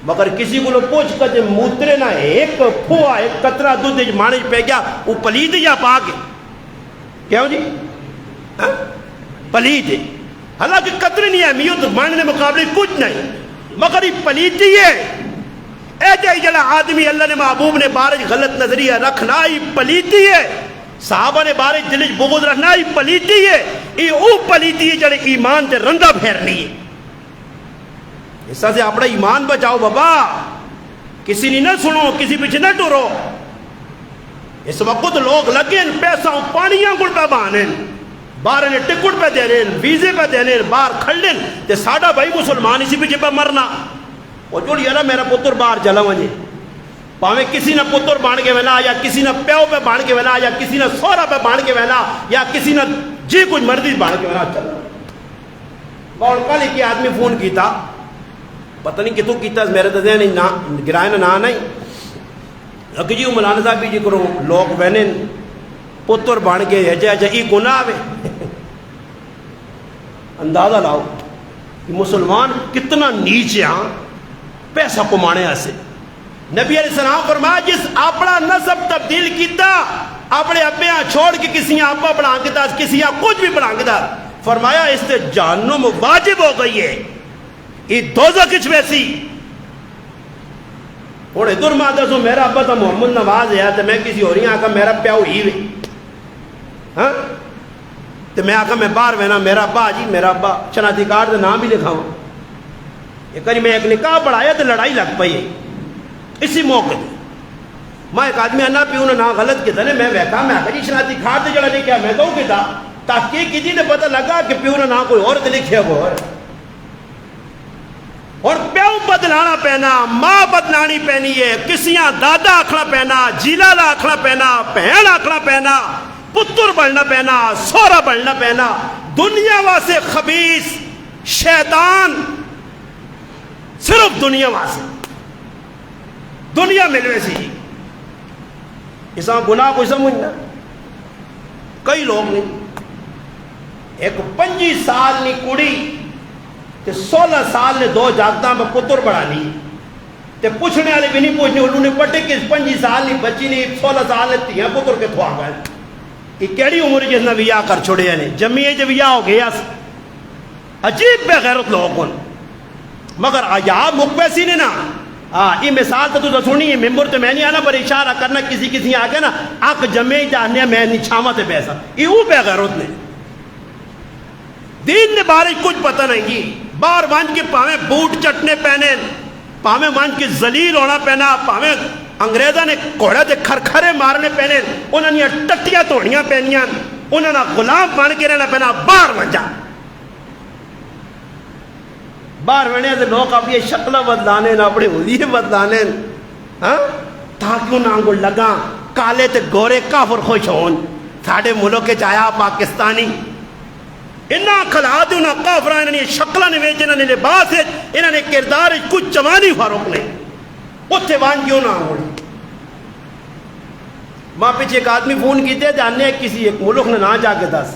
مگر کسی کو پوچھ کر موترے نہ ایک پھوا ایک قطرہ دودھ مانے پہ گیا وہ پلید یا پاک کیوں جی پلید ہے. حالانکہ قطرے نہیں اہمیت ماننے مقابلے کچھ نہیں مگر یہ پلیدی ہے. اے جائی جڑا آدمی اللہ نے محبوب نے بارج غلط نظریہ رکھنا ہی پلیدی ہے. صحابہ نے بارج دلج بغض رکھنا ہی پلیدی ہے. یہ او پلیدی ہے جڑے ایمان تے رندہ پھیرنی ہے. اس سے اپنا ایمان بچاؤ بابا کسی نے نہ سنو کسی پیچھے نہ ٹورو. اس وقت لوگ لگے پیسہ پانیاں گڑ پہ بانے باہر نے ٹکٹ پہ دے رہے ویزے پہ دے رہے باہر کھڑ لیں تے ساڑھا بھائی مسلمان اسی پیچھے پہ مرنا وہ جوڑ یارا میرا پتر باہر چلا وجے پاویں کسی نہ پتر بان کے ویلا یا کسی نہ پیو پہ بان کے ویلا یا کسی نہ سورا پہ بان کے ویلا یا کسی نہ جی کچھ مرضی بان کے ویلا چلا. اور کل ایک آدمی فون کیتا پتہ نہیں کتوں کیتا میرے تو ذہن نہیں گرائے نہ نہیں کہ جی مولانا صاحب بھی جی کرو لوگ بہنے پتر بان کے اجے اجے ای گناہ ہے. اندازہ لاؤ کہ مسلمان کتنا نیچے ہاں پیسہ کمانے ایسے. نبی علیہ السلام فرمایا جس اپنا نسب تبدیل کیتا اپنے ابیاں چھوڑ کے کسی ابا بنا کے دا کسی کچھ بھی بنا کے دا فرمایا اس سے جہنم واجب ہو گئی ہے. یہ دوزخ کچھ ویسی ہوں ادھر ماں دسو میرا ابا تو محمد نواز ہے تو میں کسی اور آخا میرا پیو ہی وے ہاں تو میں آخا میں باہر وینا میرا ابا جی میرا ابا شناختی کارڈ کا نام بھی لکھاؤ. ایک بار میں ایک نکاح پڑھایا تو لڑائی لگ پئی ہے اسی موقع میں ایک آدمی آنا پیو نے نہ غلط کیا میں ویکا میں آخا جی شناختی کارڈ جڑا لکھا میں تو کتا تحقیق کی تو پتہ لگا کہ پیو نے نہ کوئی اور لکھے کو اور پیو بدلانا پینا ماں بدلانی پینی ہے کسیاں دادا آکھنا پینا جیلا دا آکھنا پینا بہن آکھنا پینا پتر بڑھنا پینا سورا بڑھنا پینا دنیا واسے خبیث شیطان صرف دنیا واسے دنیا ملوے سی اساں گناہ کوئی سمجھنا کئی لوگ نہیں ایک 25 سال نی کڑی تے 16 سال نے 2 جاگتاں میں پتر بڑھا لی تے پوچھنے والے بھی نہیں پوچھنے انہوں نے پٹے کہ 25 سال نی بچی نے 16 سال نے تیاں پتر کے تھوا گئے یہ کیڑی عمر جس نے ویاہ کر چھوڑے نے جمیے جو ویاہ ہو گیا عجیب بے غیرت لوگ کن مگر عجاب مقبیسی نے نا یہ مثال تو سنی ہے ممبر تو میں نہیں آنا پر اشارہ کرنا کسی آگے نا آنکھ جمعی جانے میں نہیں چھاما تے پیسا یہ وہ بے غیرت نے دین نے بارش کچھ پتہ نہیں کی بار وانج کے پاویں بوٹ چٹنے پہنے پاویں وانج کے ذلیل ہونا پہنا پاویں انگریزہ نے کوڑے تے کھرکھرے مارنے پہنے انہوں نے ٹٹیاں توڑیاں پہنیاں انہوں نے غلام بن کے رہنا پہنا بار وانجا بار ونے سے لوگ اپنی شکلہ بدلانے نہ اپنے حلیے بدلانے تاکہ انہوں کو لگا کالے تے گورے کافر خوش ہون ساڑھے ملک کے چاہیا پاکستانی انہاں کھلا دے انہاں کافرہ انہاں نے شکلہ نے ویچ انہاں نے لباس ہے انہاں نے کردار ہے کچھ جوانی فاروق نہیں اتھے وانجیوں نہ ہوئی ماں پیچھے ایک آدمی فون کی تھے جاننے کسی ایک ملک نے نہ جا کے دس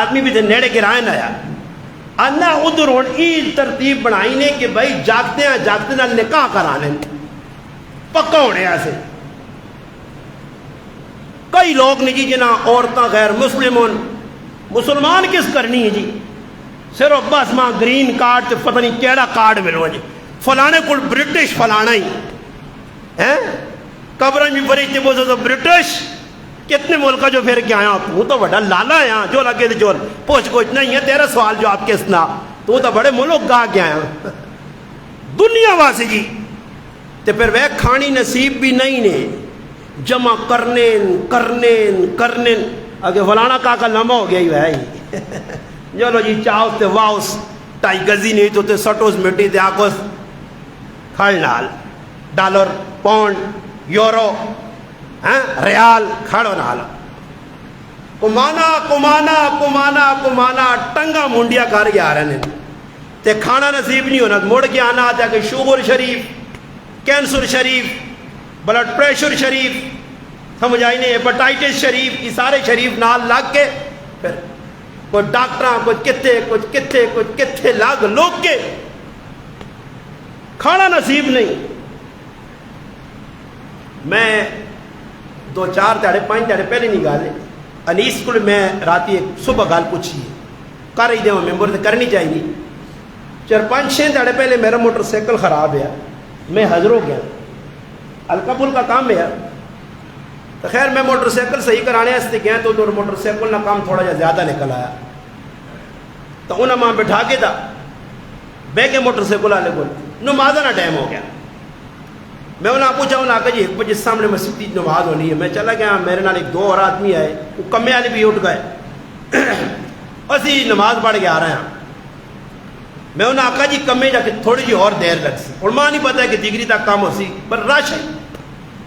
آدمی بھی تھے نیڑے کے رائن آیا انہا ادھر ہون ایل ترتیب بنائی نے کہ بھائی جاگتے ہیں جاگتے ہیں نکاح کرانے پکا ہونے ایسے کئی لوگ نے جی جنہاں عورتاں غیر مسلمان کس کرنی ہے جی صرف بس ماں گرین کارڈ تے پتہ نہیں کیڑا کارڈ ملو جی فلانے کو برٹش فلانا ہی ہیں قبریں بھی فرشتے بولتے تو برٹش کتنے ملکہ جو پھر کے آیا تو تو بڑا لالا ہے جو لگے تھے جول پوچھ کچھ نہیں ہے تیرا سوال جو آپ کے سنا تو بڑے ملک گا کے آیا دنیا واسے جی تے پھر وہ کھانی نصیب بھی نہیں نے جمع کرنے اگے فلانا کا لمبا ہو گیا ہی بھائی چلو جی چاہو تے واؤس ٹائی گزی نہیں تو تے سٹوز مٹی تے آکوس کھڑ نال ڈالر پاؤنڈ یورو ریال کھڑو نال کمانا ٹنگا منڈیا کر کے آ رہے ہیں تے کھانا نصیب نہیں ہونا مڑ کے آنا آتا کہ شوگر شریف کینسر شریف بلڈ پریشر شریف سمجھ آئی نہیں ہیپاٹائٹس شریف یہ سارے شریف نال لگ کے پھر کوئی ڈاکٹراں کچھ کتھے لگ لوگ کے کھانا نصیب نہیں میں 2-4 تیڑے 5 تیڑے پہلے نہیں گالے انیس کو میں راتی ایک صبح گال پوچھی ہے کر ہی دے ہوں ممبر سے کرنی چاہیے 4-5-6 تیڑے پہلے میرا موٹر سائیکل خراب ہے میں حضر ہو گیا القبول کا کام ہے تو خیر میں موٹر سائیکل صحیح کرانے سے گیا تو موٹر سائیکل کا کام تھوڑا زیادہ نکل آیا تو انہیں ماں بٹھا کے تھا بے کے موٹر سائیکل آلے بول نمازہ نہ ٹائم ہو گیا میں انہیں پوچھا انہیں آقا جی 1 بجے سامنے مسجد کی نماز ہونی ہے میں چلا گیا میرے نال 1-2 اور آدمی آئے وہ کمے والے بھی اٹھ گئے اسی نماز پڑھ کے آ رہے ہیں میں انہیں آقا جی کمے جا کے تھوڑی جی اور دیر لگ سی اور ماں نہیں پتا ہے کہ ڈگری تک کام ہو سی پر رش ہے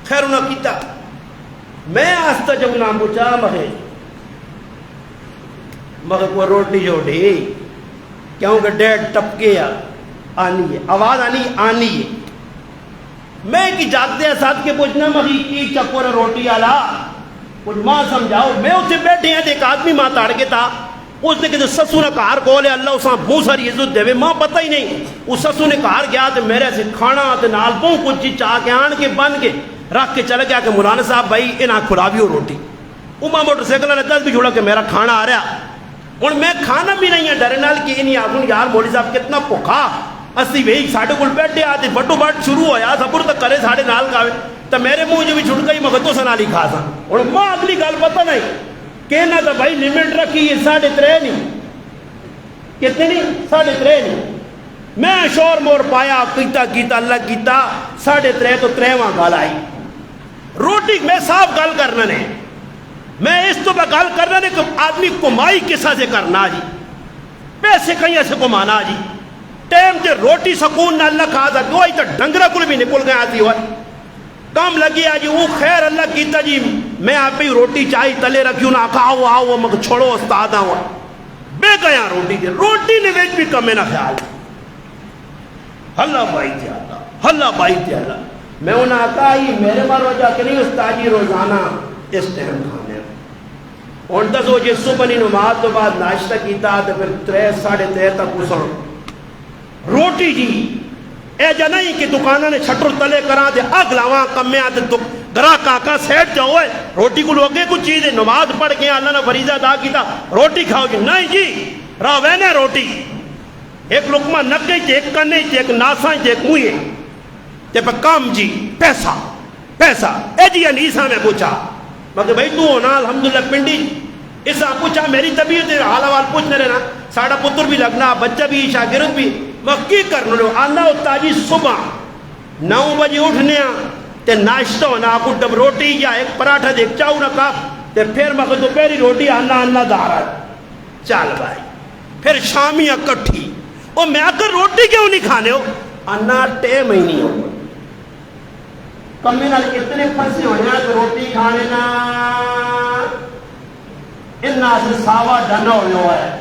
خیر انہیں کیتا میں آستا جب انہیں پوچھا مگر کوئی روٹی جوڑی کیونکہ ڈیڈ ٹپکے آنی ہے آواز آنی ہے میں کی جاگتے ہیں ساتھ کے پوچھنا مگی کی چکور روٹی آلا کچھ ماں سمجھاؤ میں اسے بیٹھے ہیں ایک آدمی ماں تاڑ کے تھا اس نے کہ سسو نے کار کو لے اللہ اساں بہت ساری عزت دے ماں پتہ ہی نہیں اس سسو نے کار گیا تو میرے سے کھانا تے نال بہت کچھ چیز چاہ کے آن کے بن کے رکھ کے چلے گیا کہ مولانا صاحب بھائی انہاں کھلا بھی ہو روٹی وہ ماں موٹر سائیکل نے 10 بھی چھوڑا کہ میرا کھانا آ رہا اور میں کھانا بھی نہیں ہے ڈرے نال کہ انہیں آگوں یار مولوی صاحب کتنا بھوکا اسی وہی ساڈے کول بیٹھے آ تے بٹو بٹ شروع ہویا صبر تو کرے ساڈے نال کھاوے تے میرے منہ جو بھی چھڑ گئی میں تو سنالی کھا سا ہن ماں اگلی گل پتہ نہیں کہنا تو بھائی لمٹ رکھی ہے 3.5 نہیں کتنے نہیں 3.5 نہیں میں شور مور پایا کیتا اللہ کیتا 3.5 تو 3واں گل آئی روٹی میں صاف گل کرنا نے میں اس تو گل کرنا نے کہ آدمی کمائی کسا سے کرنا جی پیسے کہیں سے کمانا جی ٹائم تے روٹی سکون نہ اللہ کھا سا دو تو ڈنگرا کل بھی نکل گیا آتی ہوئی کام لگی آ جی وہ خیر اللہ کیتا جی میں آپ ہی روٹی چاہی تلے رکھیوں نہ آقا آؤ مگر چھوڑو استاد آؤ بے گیا روٹی دے روٹی نے ویچ بھی کمے نہ خیال اللہ بائی تے اللہ بائی تے اللہ میں انہیں آقا ہی میرے مارو جا کہ نہیں استاد جی روزانہ اس ٹائم کھانے اور دسو جی صبح نہیں نماز تو بعد ناشتہ کیتا تو پھر 3 ساڑھے 3 تک اسر روٹی جی اے جا نہیں کہ دکانہ نے چھٹر تلے کرا دے اگ لاواں کمے آتے گرا کاکا سیٹ جاؤ ہے روٹی کو لوگے کچھ چیز ہے نماز پڑھ کے اللہ نے فریضہ ادا کیتا روٹی کھاؤ جی نہیں جی راوینے روٹی ایک لقمہ نکے چے ایک کنے چے ایک ناساں چے ایک موئے تے پہ کام جی پیسہ اے جی انیسا میں پوچھا مگر بھائی تو ہونا الحمدللہ پنڈی اس سے پوچھا میری طبیعت حال حوال پوچھنے رہنا ساڑھا پتر بھی لگنا بچہ بھی شاگرد بھی کی کرنا لو آنا ہوتا جی صبح 9 بجے اٹھنے تے ناشتہ ہونا کو ڈب روٹی یا ایک پراٹھا دیکھ چاہو نہ کاپ تے پھر مگر دوپہری روٹی آنا دارا چال بھائی پھر شامیاں کٹھی او میں آکر روٹی کیوں نہیں کھانے ہو آنا ٹیم ہی نہیں ہو کمی نال اتنے پھنسے ہونے کہ روٹی کھانے نا انہا سے ساوا ڈھنا ہویا ہے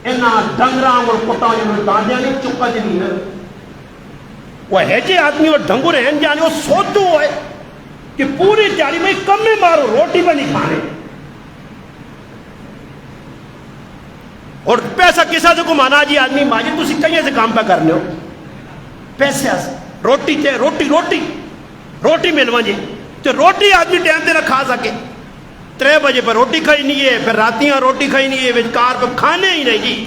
انہا ڈنگرام اور کتاں جو داندیاں نہیں چکا جنی ہے وہ ہے جے آدمی اور ڈنگو رہن جانے وہ سوچو ہے کہ پوری تیاری میں کم میں مارو روٹی پہ نہیں کھانے اور پیسہ کسا سے کمانا جی آدمی ماجی تو کہیں سے کام پہ کرنے ہو پیسے روٹی تے روٹی ملوا جی تو روٹی آدمی ٹائم دے نہ کھا سکے 3 بجے پر روٹی کھائی نہیں ہے پھر راتیاں روٹی کھائی نہیں ہے کار پر کھانے ہی نہیں جی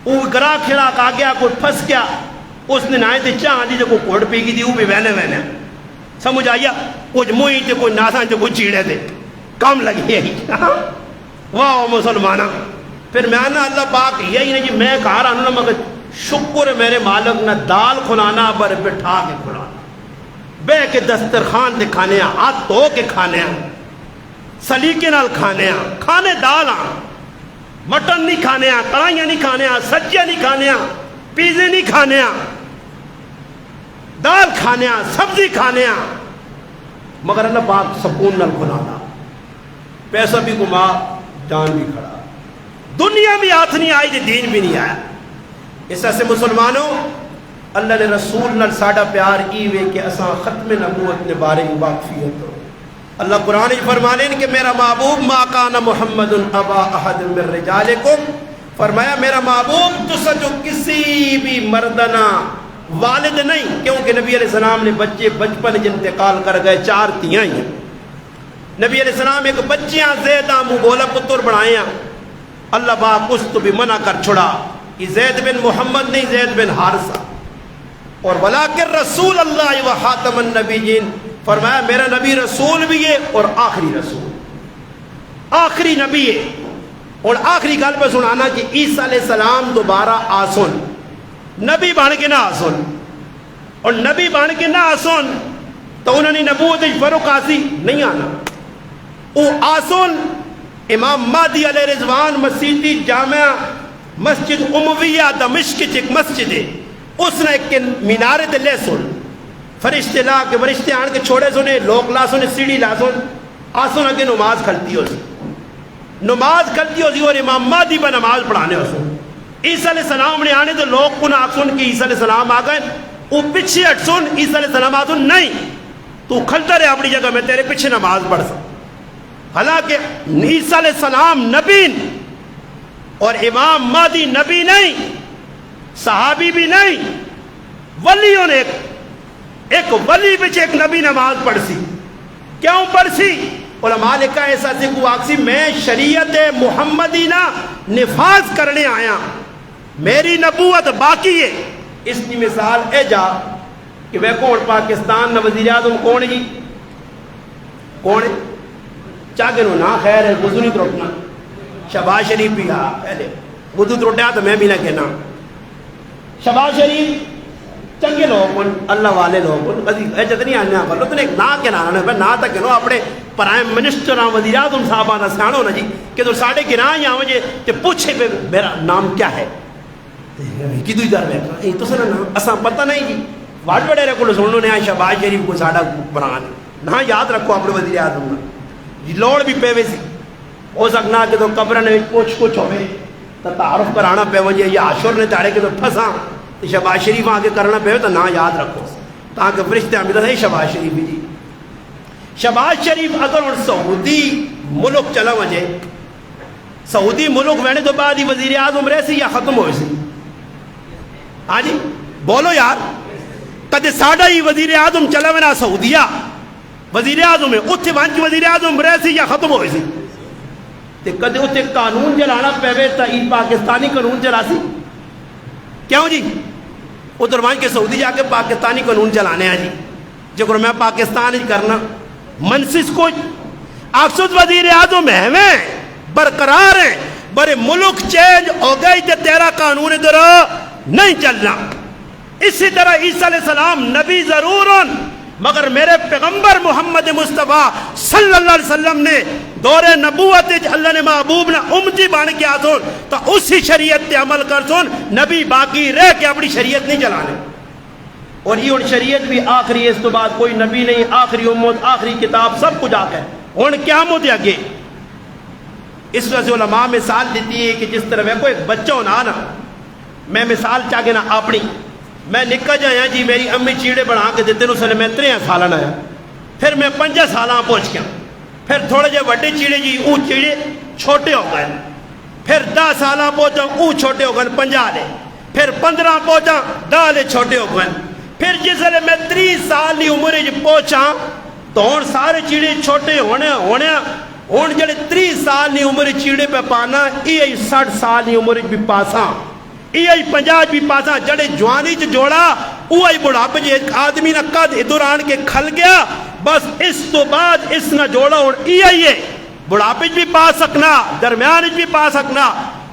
وہ گرا کھڑا آ گیا کوئی پھنس گیا اس نے نائے تھے چاہ دی جو کوئی کوڑ پی گی تھی وہ بھی وینے سمجھ آیا کچھ موئی تھے کوئی ناسان تھے کوئی چیڑے تھے کام لگی ہے واہ مسلمانہ پھر میں نا اللہ پاک یہی نہیں جی میں کہا رہا ہوں مگر شکر میرے مالک نہ دال کھلانا بر بٹھا کے کھلانا بے کے دسترخوان دے کھانے ہاتھ دھو کے کھانے سلیقے نال کھانے دال مٹن نہیں کھانے کڑھائیاں نہیں کھانے سجیاں نہیں کھانے پیزے نہیں کھانے دال کھانے سبزی کھانے مگر اللہ پاک سکون نال کھلانا پیسہ بھی گما جان بھی کھڑا دنیا بھی ہاتھ نہیں آئی دین بھی نہیں آیا اس سے مسلمانوں اللہ نے رسول نال ساڑا پیار ایوے کہ اساں ختم نبوت نے بارے واقفیت ہو اللہ قرآن فرمانے کہ میرا محبوب ما کان محمد ابا احد من رجالکم فرمایا میرا محبوب تو سجو کسی بھی مردنا والد نہیں کیونکہ نبی علیہ السلام نے بچے بچپن انتقال کر گئے 4 تیاں ہیں نبی علیہ السلام ایک بچیاں زیدہ مبولا پتر بڑھائیں اللہ باق اس تو بھی منع کر چھڑا کہ زید بن محمد نہیں زید بن حارثہ اور ولیکن رسول اللہ و خاتم النبیین فرمایا میرا نبی رسول بھی ہے اور آخری نبی ہے اور آخری گل پہ سنانا کہ عیسیٰ علیہ السلام دوبارہ آسن نبی بن کے نہ آسن اور نبی بن کے نہ آسن تو انہوں نے نبوت فرق آسی نہیں آنا وہ آسن امام مہدی علیہ رضوان مسیحی جامعہ مسجد امویہ دمشق ایک مسجد ہے اس نے ایک مینارے تے لے سن فرشتے لا کے فرشتے آن کے چھوڑے سنے لوگ لا سنے سیڑھی لا سن آسن اگے نماز کھلتی ہو سی اور امام مہدی پر نماز پڑھانے ہو سن عیسیٰ علیہ السلام نے آنے تو لوگ کن آگ سن کہ عیسیٰ علیہ السلام آگئے وہ پیچھے ہٹ سن عیسیٰ علیہ السلام آسن نہیں تو کھلتا رہے اپنی جگہ میں تیرے پیچھے نماز پڑھ سن حالانکہ عیسیٰ علیہ السلام نبی اور امام مہدی نبی نہیں صحابی بھی نہیں ولیوں نے ایک ولی بچے ایک نبی نماز پڑھ سی کیوں پڑھ سی علماء لکھا ایسا سے کو آکسی میں شریعت محمدی نہ نفاذ کرنے آیا میری نبوت باقی ہے. اس کی مثال اے جا کہ وہ کون پاکستان نہ وزیر اعظم کون ہے جی؟ کون ہے؟ چاہ نو نا خیر ہے وضو نہیں تروٹنا. شہباز شریف بھی ہاں پہلے وضو تروٹیا تو میں بھی نہ کہنا. شہباز شریف چنگے لوگ اللہ والے لوگ جتنی آنے کرو تو نا کہنا نہ تک کہنو اپنے پرائم منسٹر وزیر اعظم صاحب کا سیاح ہونا جی کہ تو ساڑھے گراں ہی آؤ جے تو پوچھے پہ میرا نام کیا ہے کدو ہی در بیٹھا تو سر نام اساں پتہ نہیں جی واٹ وڈیرے کو سنو نے شہباز شریف کو ساڑھا بران نہ یاد رکھو اپنے وزیر اعظم جی لوڑ بھی پہ ویسی ہو سکنا کہ تو قبر نے پوچھ کچھ ہوئے تو تعارف کرانا پہ وجہ یا عاشور نے تاڑے کہ تو پھنساں شہباز شریف آگے کرنا پہ تو نہ یاد رکھو تاکہ فرشتے ہمیں تو ہے شہباز شریف جی. شہباز شریف اگر ان سعودی ملک چلا وجے سعودی ملک وینے تو بعد ہی وزیر اعظم رہ سی یا ختم ہوئے سی؟ ہاں جی بولو یار. کدے ساڑھا ہی وزیر اعظم چلا وینا سعودیہ وزیر اعظم ہے اتھے وانچ وزیر اعظم رہ سی یا ختم ہوئے سی؟ تے کدے اتھے قانون جلانا پہوے تا ای پاکستانی قانون جلا سی؟ کیوں جی؟ ادھر وہاں کے سعودی جا کے پاکستانی قانون چلانے ہیں جی جو میں پاکستان ہی کرنا منسس کو اکثر وزیر اعظم ہیں برقرار ہیں برے ملک چینج ہو گئی تے تیرا قانون ادھر نہیں چلنا. اسی طرح عیسیٰ علیہ السلام نبی ضرور مگر میرے پیغمبر محمد مصطفیٰ صلی اللہ علیہ وسلم نے دور نبوت اللہ نے محبوب نے امتی بان کے آسون تو اسی شریعت تے عمل کر سن نبی باقی رہ کے اپنی شریعت نہیں چلانے. اور یہ ان شریعت بھی آخری ہے اس تو بعد کوئی نبی نہیں آخری امت آخری کتاب سب کچھ آ گئے ان قیامت آگے. اس وجہ سے علماء مثال دیتی ہے کہ جس طرح میں کوئی ایک بچہ ہونا نا میں مثال چاہے نا اپنی میں نکا جایا جی میری امی چیڑے بنا کے دیتے ہیں میں 3 سالہ آیا پھر میں 5 سالہ پہنچ گیا پھر تھوڑے جے وڈے چیڑے جی وہ چیڑے چھوٹے ہو گئے پھر 10 سالہ پہنچا وہ چھوٹے ہو گئے 50 لے پھر 15 پہنچا 10 لے چھوٹے ہو گئے پھر جس لئے میں 30 سال کی عمر پہنچا تو ہوں سارے چیڑے چھوٹے ہونے ہوں جڑے 30 سال کی عمر چیڑے پہ پانا یہ 60 سال کی عمر بھی پاسا یہ 50 بھی پاسا جڑے جوانی چ جوڑا وہی بڑھاپے جے آدمی نہ قد ادھر آن کے کھل گیا بس اس تو بعد اس نہ جوڑا اور یہ بڑھاپے بھی پا سکنا درمیان بھی پا سکنا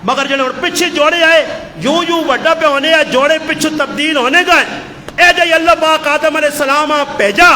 مگر جڑے اور پچھے جوڑے آئے یوں وڈا پہ ہونے آئے جوڑے پچھے تبدیل ہونے گئے. اے جائے اللہ پاک آدم علیہ السلام بھیجا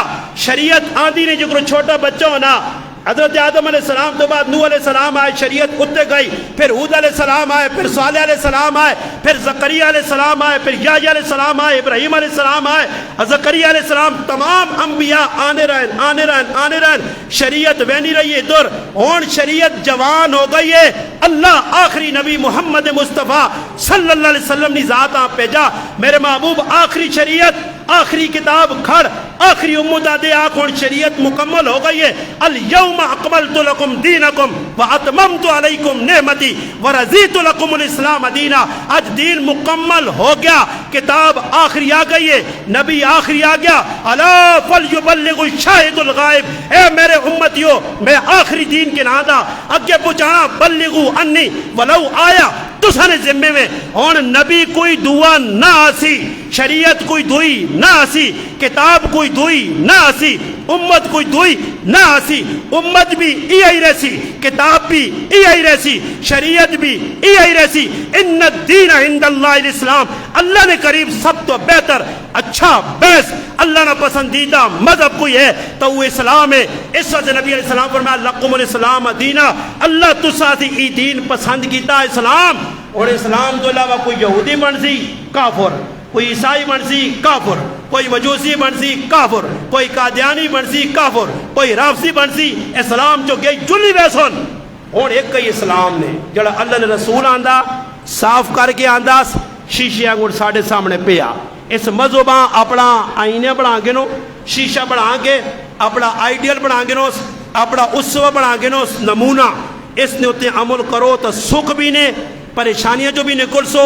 شریعت آندھی نے جو چھوٹا بچہ ہونا حضرت آدم علیہ السلام تو بعد نوح علیہ السلام آئے شریعت اتے گئی پھر ہود علیہ السلام آئے پھر صالح علیہ السلام آئے پھر زکریہ علیہ السلام آئے پھر یحییٰ علیہ السلام آئے ابراہیم علیہ السلام آئے زکریہ علیہ السلام تمام انبیاء آنے رہن شریعت وینی رہی ہے ادھر ہون شریعت جوان ہو گئی ہے. اللہ آخری نبی محمد مصطفیٰ صلی اللہ علیہ وسلم نے ذات آپ بھیجا میرے محبوب آخری شریعت آخری کتاب کھڑ آخری امت دے آخر شریعت مکمل ہو گئی ہے. الیوم اکملت لکم دینکم واتممت علیکم نعمتی ورضیت لکم الاسلام دینا. آج دین مکمل ہو گیا کتاب آخری آ گئی ہے نبی آخری آ گیا. الا فلیبلغ الشاہد الغائب اے میرے امتیوں میں آخری دین کے نادا اگے پہنچانا بلغو انی ولو آیا تو سارے ذمے میں اور نبی کوئی دعا نہ آسی شریعت کوئی دعی نہ آسی کتاب کوئی دعی نہ آسی امت کوئی دعی نہ آسی امت بھی یہی رہسی کتاب بھی یہی رہسی شریعت بھی یہی رہسی. ان الدین عند اللہ الاسلام اللہ نے قریب سب تو بہتر اچھا بیس اللہ نے پسندیدہ مذہب کوئی ہے تو وہ اسلام ہے. اس وجہ نبی علیہ السلام فرمایا لکم الاسلام دینا اللہ تساتی ای دین پسند کیتا اسلام. اور اسلام تو علاوہ کوئی یہودی بنسی کافر کوئی عیسائی بنسی کافر کوئی مجوسی بنسی کافر کوئی قادیانی بنسی کافر کوئی رافضی بنسی اسلام جو گئی جلی ویسن. اور ایک کئی اسلام نے جڑا اللہ نے رسول آندہ صاف کر کے آندہ شیشے آنگوڑ ساڑھے سامنے پیا اس مذہباں اپنا آئینے بنا گے نو شیشہ بنا کے اپنا آئیڈیل بنا گے نو اپنا اسوہ بنا گے نو نمونہ اس نے اتنے عمل کرو تو سکھ بھی نے پریشانیاں جو بھی نکل سو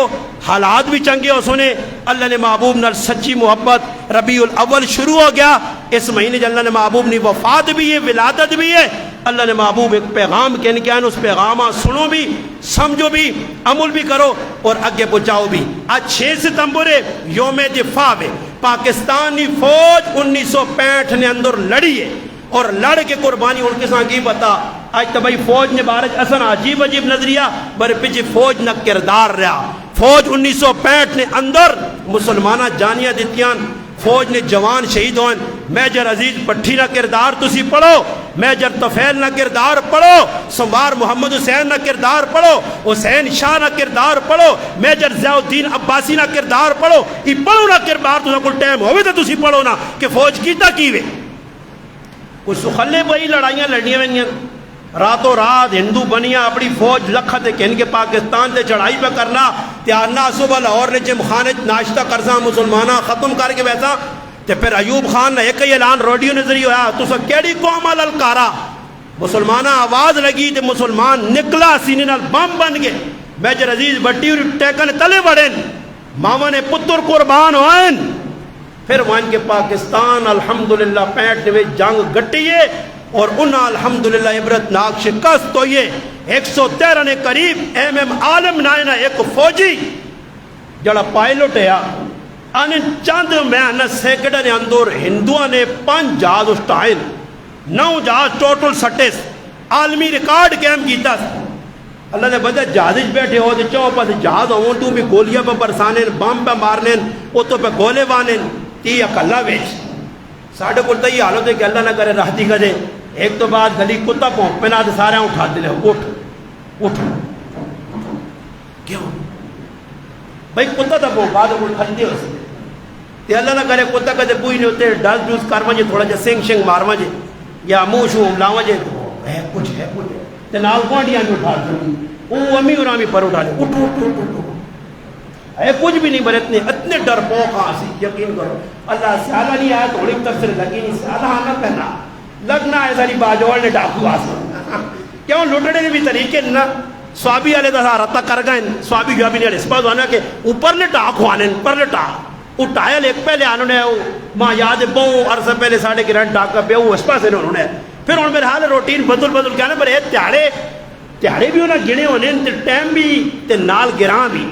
حالات بھی چنگے ہو سنے. اللہ نے محبوب نال سچی محبت ربیع الاول شروع ہو گیا اس مہینے اللہ نے محبوب نے وفات بھی ہے ولادت بھی ہے اللہ نے محبوب ایک پیغام کہنے کیا ہے، اس پیغام سنو بھی، سمجھو بھی، عمل بھی کرو اور اگے پہنچاؤ بھی۔ آج 6 ستمبر ہے، یوم دفاع ہے۔ پاکستانی فوج 1965 نے اندر لڑی ہے اور لڑ کے قربانی ان کے ساتھ کی بتا۔ آج تو بھائی فوج نے بارج اصلا عجیب عجیب نظریہ بر پیچھے فوج نہ کردار رہا۔ فوج 1965 نے اندر مسلمانہ جانیاں دیتیاں، فوج نے جوان شہید ہوئے۔ میجر عزیز پٹھی نہ کردار تسی پڑھو، میجر طفیل نہ کردار پڑھو، سموار محمد حسین نہ کردار پڑھو، حسین شاہ نہ کردار پڑھو، میجر ضیاء الدین عباسی نہ کردار پڑھو۔ یہ پڑھو نہ کردار، تو کوئی ٹائم ہوئے تو تسی پڑھو نا کہ فوج کیتا کیوے۔ کوئی سخلے بھائی لڑائیاں لڑنیاں وینیاں، راتوں رات ہندو بنیاں اپنی فوج لکھت کہن کے پاکستان تے چڑھائی پہ کرنا تیارنا صبح لاہور نے جم خانے ناشتہ کرساں مسلمانہ ختم کر کے ویسا تے پھر ایوب خان نے ایک ہی اعلان ریڈیو نظری ہویا تو سا کیڑی قوم للکارا مسلمانہ آواز لگی تے مسلمان نکلا سینے نال بم بن گئے۔ میجر عزیز بٹی ٹیکن تلے بڑھن ماما نے پتر قربان ہوئن۔ پھر وہاں کے پاکستان الحمدللہ 65 میں جنگ گٹیے اور انہا الحمدللہ عبرتناک شکست ہوئی ہے۔ 113 نے قریب ایم عالم نائنہ ایک فوجی جڑا پائلوٹ ہے ان چند محنت سیکڑے نے اندر ہندوہ نے 5 جہاز اٹھائیں، 9 جہاز ٹوٹل سٹیس عالمی ریکارڈ قائم کیتا۔ اللہ نے بدے جہازش بیٹھے ہو تو چون پاس جہاز ہوں تو بھی گولیاں پہ برسانیں، بم پہ مارنے، اتو پہ گولے بانے تی اکلہ ویچ۔ ساڑھے کو یہ حالت ہے کہ اللہ نہ کرے رہتی گدے ایک تو بعد گلی کتا پہنچ پہنا تو سارے اٹھا دلے اٹھ کیوں بھائی کتا تا پہنچ بعد اٹھ کھلتے ہو سکتے تے اللہ نہ کرے کتا کدے پوئی نہیں ہوتے ڈس ڈوس کارواں جے تھوڑا جا سنگ شنگ مارواں جے یا منہ شو املاواں جے ہے کچھ تے نال کوانڈیاں بھی اٹھا دیں وہ امی اور امی پر اٹھا لے اٹھو ہے کچھ بھی نہیں بر اتنے ڈر پوک آسی یقین کرو اللہ سیالہ نہیں آیا تھوڑی تفسیر لگی نہیں سیالہ آنا پہنا لگنا ہے ساری باجوڑ نے ڈاکو آسا کیوں لوٹنے نے بھی طریقے نہ سوابی آلے دا رتا کر گئے سوابی جو ابھی نے رسپاس ہونا کہ اوپر لے ڈاکو آنے پر لے ڈاک اٹھایا لے ایک پہلے آنوں نے ماں یاد بہوں عرصہ پہلے ساڑھے گرانٹ ڈاکا پہ وہ اسپاس انہوں نے پھر انہوں میرے حال روٹین بدل کیا نا پر اے تیارے بھی انہوں گنے ہونے تے ٹیم بھی تے نال گران بھی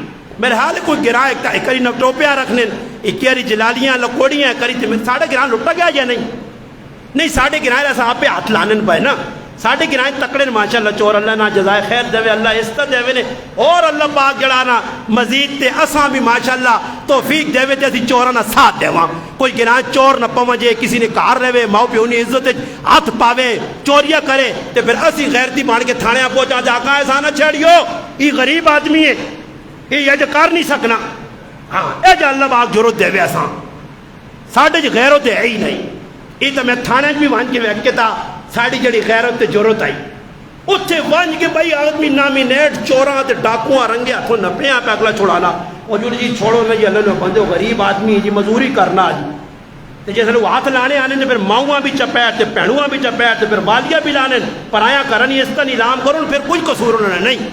میرے حال کوئی گران ایک کری نوٹوپیاں رکھنے ایک کری جلالیاں لکوڑیاں کری تے ساڑھے گران لٹا گیا یا نہیں ساڑھے گرائے ایسا آپ پہ ہاتھ لانن پائے نا ساڑھے گرائے تکڑے ماشاءاللہ چور اللہ نا جزائے خیر دے اللہ عزت دے نے اور اللہ پاک جڑانا مزید تے اساں بھی ماشاءاللہ توفیق دے تے اسی چورانا ساتھ دے کوئی گرائے چور نہ پوجے کسی نے کار رہے ماں پیو نے عزت ہاتھ پاوے چوریاں کرے تے پھر اسی غیرتی بان کے تھانے پہنچا جاکا ایسا نہ چھیڑیو یہ غریب آدمی ہے یہ اج کر نہیں سکنا ہاں اے جا اللہ پاک ضرورت دے اساں ساڈے جو غیرت ہے ہی نہیں یہ تو میں تھانے بھی وہاں کے ویک کے تھا ساڑی جڑی غیرت تے ضرورت آئی اتھے وہاں کے بھائی آدمی نامی نیٹ چوراں تے ڈاکواں رنگے ہاتھوں نپیاں پہ اگلا چھوڑانا اور جو جی چھوڑو میں جی اللہ نے بندے غریب آدمی جی مزوری کرنا جی تے جیسے وہ ہاتھ لانے آنے تے پھر ماؤں بھی چپیٹ تے پہنواں بھی چپیٹ تے پھر بالیاں بھی لانے پرایا کرنی اس کا نیلام کرو پھر کچھ قصور انہوں نے نہیں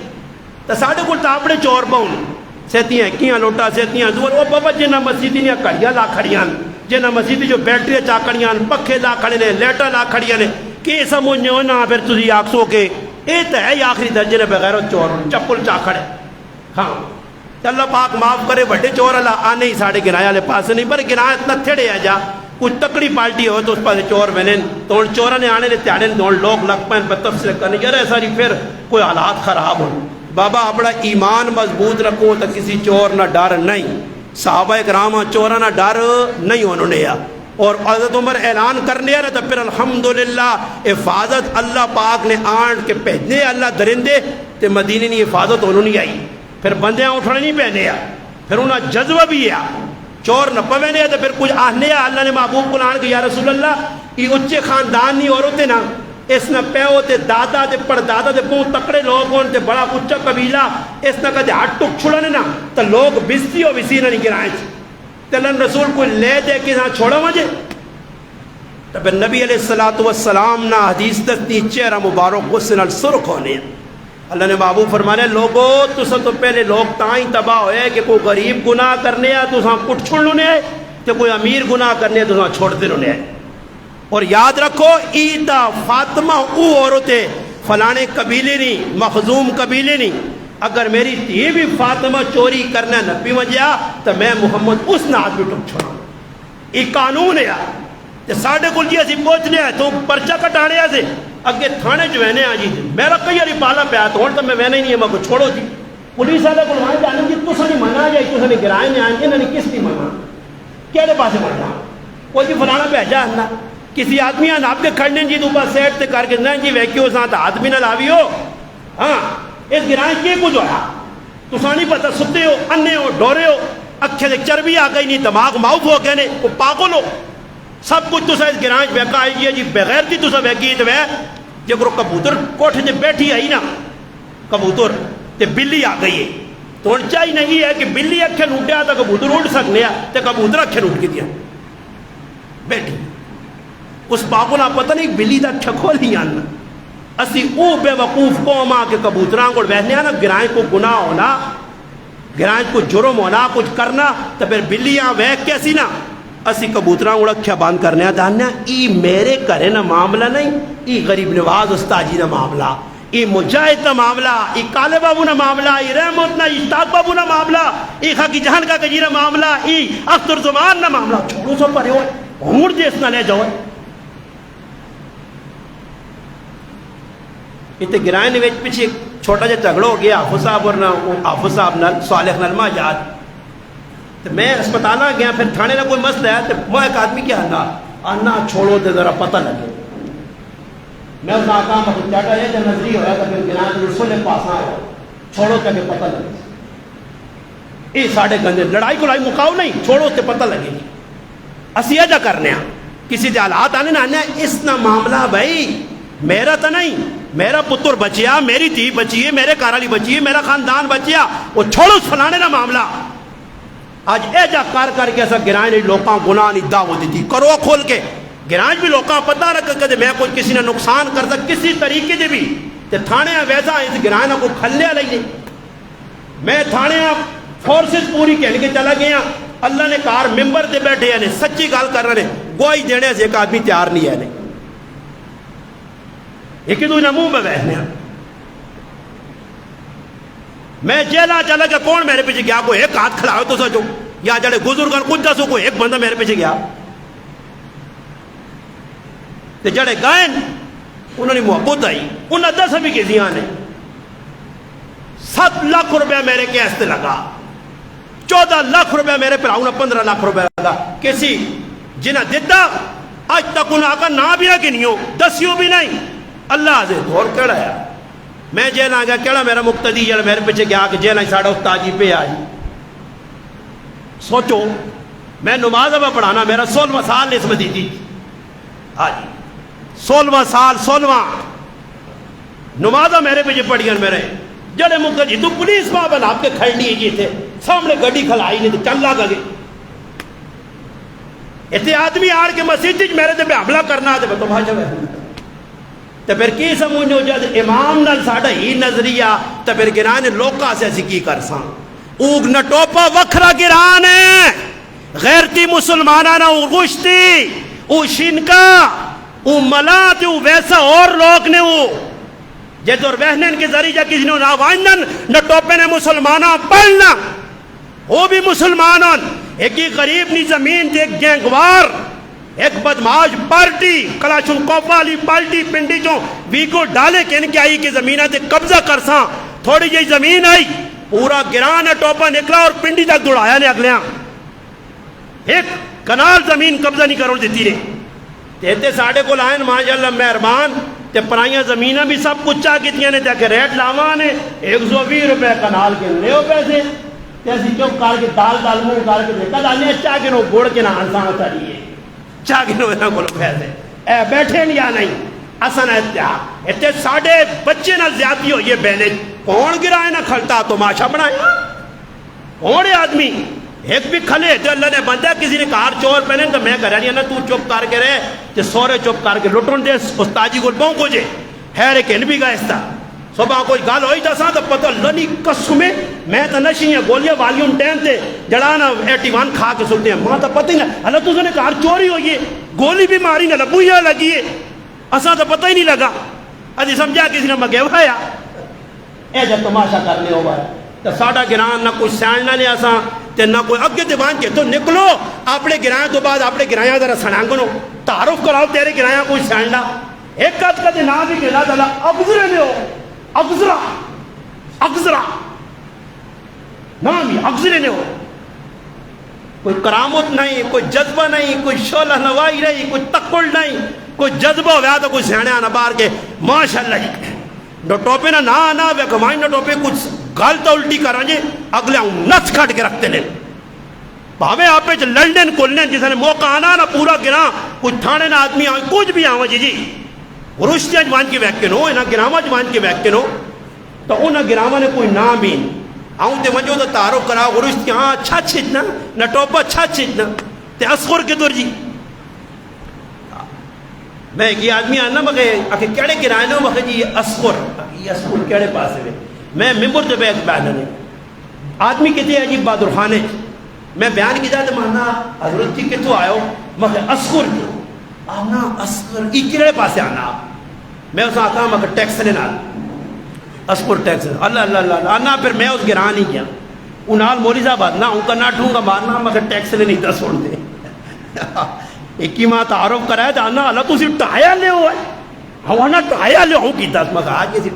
تو ساڑھے کو تاپڑے چور باؤں سیتیاں کیاں لوٹا سیتیاں دور وہ بابا جنہ مسجدی نے کڑیاں لا کھڑیاں جنہ مسجدی جو بیٹری چاکڑیاں پکھے لا کھڑے نے لیٹا لا کھڑیاں نے کہ سمجھنے ہونا پھر تسی آکسو کے اے تو ہے آخری درجے نے بغیر چور چپل چاکڑے ہاں اللہ پاک معاف کرے بڑے چور اللہ آنے ہی ساڑھے گنایا لے پاس نہیں پر گنایا اتنا تھڑے آ جا کچھ تکڑی پارٹی ہو تو اس پاس چور بنیں تو ان چورہ نے آنے لے تیارے دون لوگ لگ پائیں پر تفصیل کرنے یار ایسا نہیں پھر کوئی حالات خراب ہو بابا اپنا ایمان مضبوط رکھو تو کسی چور نہ ڈر نہیں صحابہ کرام چورہ نہ ڈر نہیں انہوں نے اور حضرت عمر اعلان کرنے آ رہا تو پھر الحمدللہ حفاظت اللہ پاک نے آنٹ کے پہنے اللہ درندے تے مدینے نے حفاظت انہوں نہیں آئی پھر بندیاں اٹھنے نہیں پہنے پھر انہوں جذبہ بھی ہے چور نہ پوینے تو پھر کچھ آنے اللہ نے محبوب کو آن کے یا رسول اللہ یہ اچھے خاندان نہیں اور ہوتے نا اس نہ پیو تے دادا تے پڑ دادا تے بہت تکڑے لوگ ہوں تے بڑا اچھا قبیلہ اس نہ کہتے ہٹ ٹک چھڑنے نا تو لوگ بستی ہو بسی نہ نہیں گرائیں تے اللہ رسول کوئی لے دے کے ساتھ چھوڑا مجھے تو پھر نبی علیہ السلام نا حدیث دستی چہرہ مبارک غصے نال سرخ ہونے اللہ نے محبوب فرمانے لوگو تو سب تو پہلے لوگ تائیں تباہ ہوئے کہ کوئی غریب گناہ کرنے آئے تو ساں کٹ چھوڑ لنے آئے تو کوئی امیر گناہ کرنے تو ساں چھوڑتے لنے آئے اور یاد رکھو عیدہ فاطمہ او عورتیں فلانے قبیلے نہیں، مخزوم قبیلے نہیں. اگر میری دھی بھی فاطمہ چوری کرنا نہ پی وجیا تو میں محمد اس نہ آدمی ٹک چھوڑا. یہ قانون ہے تے ساڈے کول جی اسی پہنچنے آئے تو پرچہ کٹانے سے اگے تھانے چ وہنے آ جی میرا کئی باری پالا پیا تو ہوں تو میں وہنا ہی نہیں ہے. میں کو چھوڑو جی پولیس والے کو وہاں جانے جی تصا نہیں منا جائے تصا نے گرائے نے آئیں انہوں نے کس نہیں منا کہڑے پاسے مرنا وہ جی فلانا بھیجا ہے کسی آدمی نے آپ کے کھڑنے جی تو اوپر سیٹ تے کر کے نہ جی ویکیو ساتھ آدمی نہ لاوی ہو. ہاں اس گرائے کی کچھ ہوا تصا نہیں پتا ستے ہو انے ہو ڈورے ہو اکھے سے چربی آ گئی نہیں دماغ معاف ہو گئے نے وہ پاگل ہو سب کچھ تصا اس گرائے ویکا آئی جی بغیر تھی تصا ویکی تو وے جب کبوتر کوٹھے سے بیٹھی آئی نا کبوتر تے بلی آ گئی ہے تو ہوں چاہیے نہیں ہے کہ بلی اکھے لوٹیا تو کبوتر اڑ سکنے تو کبوتر اکھے لوٹ کے دیا بیٹھی اس پاگل آپ پتہ نہیں بلی دا اکھے کھول نہیں آنا اسی او بے وقوف قوم آ کے کبوتراں کو بہنے نا گرائیں کو گناہ ہونا گرائیں کو جرم ہونا کچھ کرنا تو پھر بلیاں ویک کیسی نا اسی کبوتراں اڑ اکھیا بند کرنے دانیا ای میرے گھرے نا معاملہ نہیں ای غریب نواز استاجی نا معاملہ ای مجاہد نا معاملہ ای کالے بابو نا معاملہ ای رحمت نا اشتاق بابو نا معاملہ ای خاکی جہان کا کجی نا معاملہ ای اختر زمان نا معاملہ چھوڑو سو پڑے ہوئے ہمور جیس نہ لے جاؤ. اتنے گرائے نے پیچھے چھوٹا جا جھگڑا ہو گیا حافظ صاحب اور حافظ صاحب نال صالح نلما یاد تو میں اسپتال گیا پھر تھانے نہ کوئی مسئلہ ہے تو میں ایک آدمی کیا آنا چھوڑو تو ذرا پتہ لگے میں اس آقا میں چاٹا ہے جب نظری ہویا تو پھر گرائے رسول نے پاسا آیا چھوڑو کہ پتہ لگے یہ ساڑھے گندے لڑائی کو مکاؤ نہیں چھوڑو تو پتہ لگے گی اسی ایجا کرنے ہیں کسی دے حالات آنے نہ اس نہ معاملہ بھائی میرا تو نہیں میرا پتر بچیا میری دھی بچی ہے میرے کارالی بچی ہے میرا خاندان بچیا وہ چھوڑو فلانے نہ معاملہ آج ایجا کر کے ایسا گرائیں نہیں لوکاں گناہ نہیں دعوت دیتی کرو کھول کے گرائیں بھی لوکاں پتہ رکھ کہ میں کوئی کسی نے نقصان کر سک کسی طریقے دے بھی تے تھانے ویسا اس گرائیں کو کھلنے لئی میں تھانے فورسز پوری کہنے کے چلا گیا اللہ نے کار ممبر دے بیٹھے ہیں سچی گال کر رہے ہیں گواہی دینے سے ایک آدمی تیار نہیں ہے ایک ہی دوسرے منہ میں بیٹھنے میں جیلا چلا کہ کون میرے پیچھے گیا کوئی ایک ہاتھ کھڑا ہو تو سچو یا جڑے گزرگان کچھ دسو کوئی ایک بندہ میرے پیچھے گیا تے جڑے گائن انہوں نے محبت آئی انہوں نے 10 ابھی کسی آنے 7 لاکھ روپے میرے کیس تے لگا 14 لاکھ روپے میرے پر آؤں 15 لاکھ روپے لگا کسی جنہ دیتا آج تک انہوں آقا نہ بھی نہ گنیوں دسیوں بھی نہیں اللہ سے دور کڑا ہے میں جیل آ گیا کہڑا میرا مقتدی جڑا میرے پیچھے گیا کہ جیل آئی ساڑھا استاجی پہ آئی سوچو میں نماز اب پڑھانا میرا 16واں سال اس میں دی تھی آجی 16واں سال 16واں نمازہ میرے پیچھے پڑھی ہیں میرے جڑے مقتدی تو پولیس ماں بنا آپ کے کھڑنی ہے جی تھے سامنے گڑی کھلائی نہیں تو چل لگا گے اتنے آدمی آڑ کے مسجد میرے تے پہ حملہ کرنا تے تو بھاجا ہے تو پھر کی سمجھو جد امام نال ساڑھا ہی نظریہ تو پھر گرانے لوکا سے ایسی کی کر ساں اوگ نہ ٹوپا وکھرا گرانے غیرتی مسلمانہ نہ غشتی او شنکا او ملاتی او ویسا اور لوگ نے او جد اور بہنین کے ذریعہ کسی نے نہ وائنن نہ ٹوپے نے مسلمانہ پڑھنا وہ بھی مسلمانوں ایک ہی غریب نی زمین تھے ایک گینگوار ایک بدماش پارٹی کلاشن کوف والی پارٹی پنڈی جو ویگو ڈالے کہ ان کی آئی کہ زمینہ تے قبضہ کرساں تھوڑی جی زمین آئی پورا گران ٹوپا نکلا اور پنڈی تک دوڑایا نے اگلیاں ایک کنال زمین قبضہ نہیں کرو دیتی نے تیتے ساڑھے کو لائن ماشاءاللہ مہربان تے پرائیاں زمینہ بھی سب کچھ چاہ کتنی نے تاکہ ریٹ لاوانے 120 روپے کنال کے لیو پیسے تیسی چوک کار کے دال موں کار کے دیکھا دانے چاہ کے نو گوڑ کے نہ آنسان چاہیے چاہ کے نو اینا کلو پیسے اے بیٹھے یا نہیں اصلا اتحاد اتنے ساڑھے بچے نہ زیادتی ہو یہ بہنے کون گرائے نہ کھلتا تو ماشا بنایا کون آدمی ایک بھی کھلے جو اللہ نے بندہ کسی نے کار چور پہنے تو میں کرا نہیں نا تو چپ کر کے رہے جو سورے چپ کر کے لٹن دے استاجی کو بہن کو جے خیر ایک ان بھی گا اس تا صبح کوئی گال ہوئی تا ساں تو پتہ اللہ نہیں قسمیں میں تو نشی ہیں گولیاں والیوم ٹین تے جڑانا 81 کھا کے سکتے ہیں ماں تو پتہ ہی نہ اللہ تو نے کار چوری ہوئی ہے گولی بھی ماری نہ لبو یا لگی ہے اساں تو پتہ ہی نہیں لگا ادھی سمجھا کسی نے مگے وایا اے جب تماشا کرنے ہو وایا تو ساڈا گران نہ کوئی سیان نہ لیا اساں تے نہ کوئی اگے تے وان کے تو نکلو اپنے گرایاں تو بعد اپنے گرایاں ذرا سنانگنو تعارف کراؤ تیرے گرایاں کوئی سیان نہ ایک آدھ کا نام بھی کہ اللہ تعالیٰ اگزرے نے ہو اگزرا نام ہی اگزرے نے ہو کوئی کرامت نہیں کوئی جذبہ نہیں کوئی شعلہ نوائی نہیں کوئی تکڑ نہیں کوئی جذبہ ہوا تو کوئی سیانے آنا بار کے ماشاءاللہ جی نو ٹوپے نہ آنا وے کمائیں نہ ٹوپے کچھ غلط الٹی کر رہے اگلے نس کھٹ کے رکھتے لیں بھاوے آپ پہ لنڈن کھولنے جس نے موقع آنا نہ پورا گراں کچھ تھانے نہ آدمی آئیں کچھ بھی آؤں جی گروشتیاں جوان کی ویکن ہو انہاں گرامہ جوان کی ویکن ہو تو انہاں گرامہ نے کوئی نام ہی آؤں تے وجہ تو تعارف کرا گروشتیاں ہاں اچھا چھتنا نہ ٹوپا اچھا چھتنا تے اسخور کے دور جی میں ایک آدمی آنا مگے اکھے کیڑے گرائے نو مگے جی اسخور یہ اسخور کیڑے پاسے ہوئے میں ممبر تے بیک بیانے آدمی کہتے ہیں عجیب بہادر خانے میں بیان کی جاتے مانا حضرت جی کتوں آئے ہو مگے اسخور کیوں آنا اسکر ایکڑے پاسے آنا میں اس آتا مگر ٹیکس لینا اسکر ٹیکس اللہ اللہ اللہ آنا پھر میں اس گران ہی کیا انہال مولی صاحب آدنا ان کا نہ ڈھونگا مارنا مگر ٹیکس لے نہیں تھا سوڑ دے ایک ہی ماں تعارف کرایا تھا آنا اللہ تو اسی ٹایا لے ہوا ہے ہم آنا ٹایا لے ہوں کی دس مگر آج اسی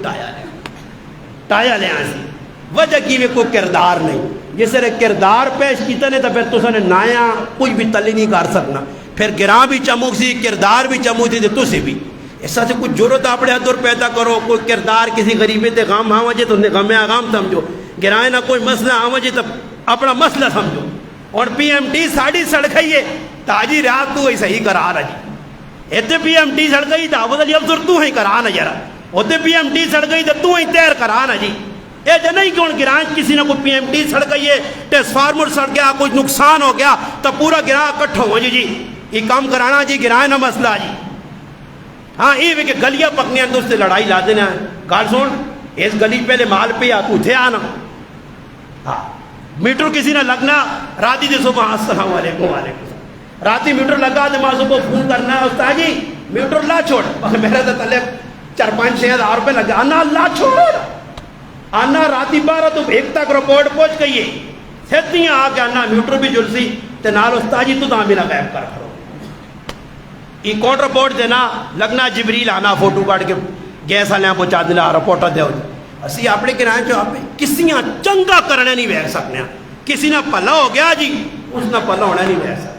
ٹایا لے آنسی وجہ کی میں کوئی کردار نہیں جس طرح کردار پیش کیتا نہیں تو پھر تو سنے نایا کچھ بھی تلی نہیں کر سکنا پھر گراں بھی چمک سی کردار بھی چمک سی تو سے بھی ایسا سے کچھ ضرورت اپنے حدور پیدا کرو کوئی کردار کسی غریبے تے غم آ وجہ تو غم آغام سمجھو گرائے نہ کوئی مسئلہ آ وجہ تو اپنا مسئلہ سمجھو اور پی ایم ٹی ساڑی سڑ گئی ہے تاجی رات تو صحیح کرا رہا جی ایتے پی ایم ٹی سڑ گئی دعوت علی افسر تو ہی کرا نا جرا ہوتے پی ایم ٹی سڑ گئی تو ہی تیر کرا نا جی اے جو نہیں کہ گرائیں کسی نے کوئی پی ایم ٹی سڑ گئی ہے ٹرانسفارمر سڑ گیا کچھ نقصان ہو گیا تو پورا گراں اکٹھا ہو جی یہ کام کرانا جی گرائے نہ مسئلہ جی ہاں یہ کہ گلیاں پکنیاں تو اس سے لڑائی لا دینا ہے گال سن اس گلی پہلے مال پہ آ تو تھے آنا ہاں میٹر کسی نے لگنا راتی دے صبح السلام علیکم وعلیکم راتی میٹر لگا دے ماں صبح فون کرنا ہے استاد جی میٹر لا چھوڑ میرے تو تلے 4-5-6 ہزار روپے لگا آنا لا چھوڑ آنا راتی 12 تو ایک تک رپورٹ پہنچ گئی ہے سیدیاں آ کے آنا میٹر بھی جلسی تے نال استاد جی تو تعمیل غائب کر کرو یہ کون رپورٹ دینا لگنا جبریل آنا فوٹو کاٹ کے گیس والے پہنچا دینا رپورٹ دے اسی اپنے کرائے جو آپ کسیاں چنگا کرنے نہیں بہ سکنے کسی نے پلا ہو گیا جی اس نے پلا ہونا نہیں بہ سکتا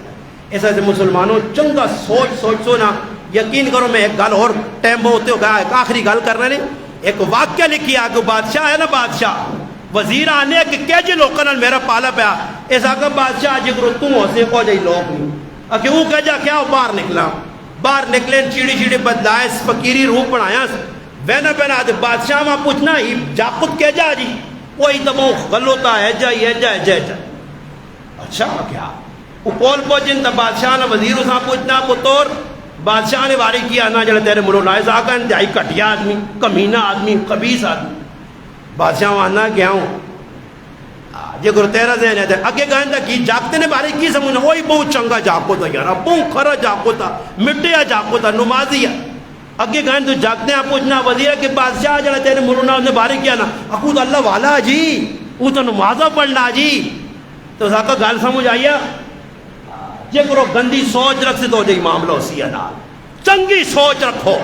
ایسا سے مسلمانوں چنگا سوچ سونا یقین کرو میں ایک گل اور ٹائم ہوتے ہو گیا ایک آخری گل کرنا نہیں ایک واقعہ لکھی آگے بادشاہ ہے نا بادشاہ وزیر آنے کہ کیا جی لوگوں نے میرا پالا پیا ایسا کہ بادشاہ جی کرو تم ہو سے کو جائی لوگ نہیں اکہ وہ کہہ جا کیا باہر نکلا باہر نکلے چیڑی بدلائے فقیری روح بنایا وینا پہنا دے بادشاہ وہاں پوچھنا ہی جاکت کہہ جا جی وہی تو غلطہ ہے جا اچھا کیا وہ کول پوچھن تو بادشاہ نے وزیر اساں پوچھنا پتور بادشاہ نے واری کیا نا جڑا تیرے ملو لائز آقا انتہائی کٹیا آدمی کمینہ آدمی خبیث آدمی بادشاہ وہاں نہ گیا ہوں جے گرو تیرا ذہن ہے اگے گئے تھا کی جاگتے نے بارے کی سمجھنا وہی بہت چنگا جاگو تھا یارا بہت کھرا جاگو تھا مٹیا جاگو تھا نمازی ہے اگے گئے تو جاگتے ہیں پوچھنا وزیر کہ بادشاہ جڑا تیرے ملونا انہیں بارے کیا نا اکو تو اللہ والا جی وہ تو نمازہ پڑھنا جی تو ساکہ گال سمجھ آئیا جے کرو گندی سوچ رکھ سے تو جائی معاملہ اسی انال چنگی سوچ رکھو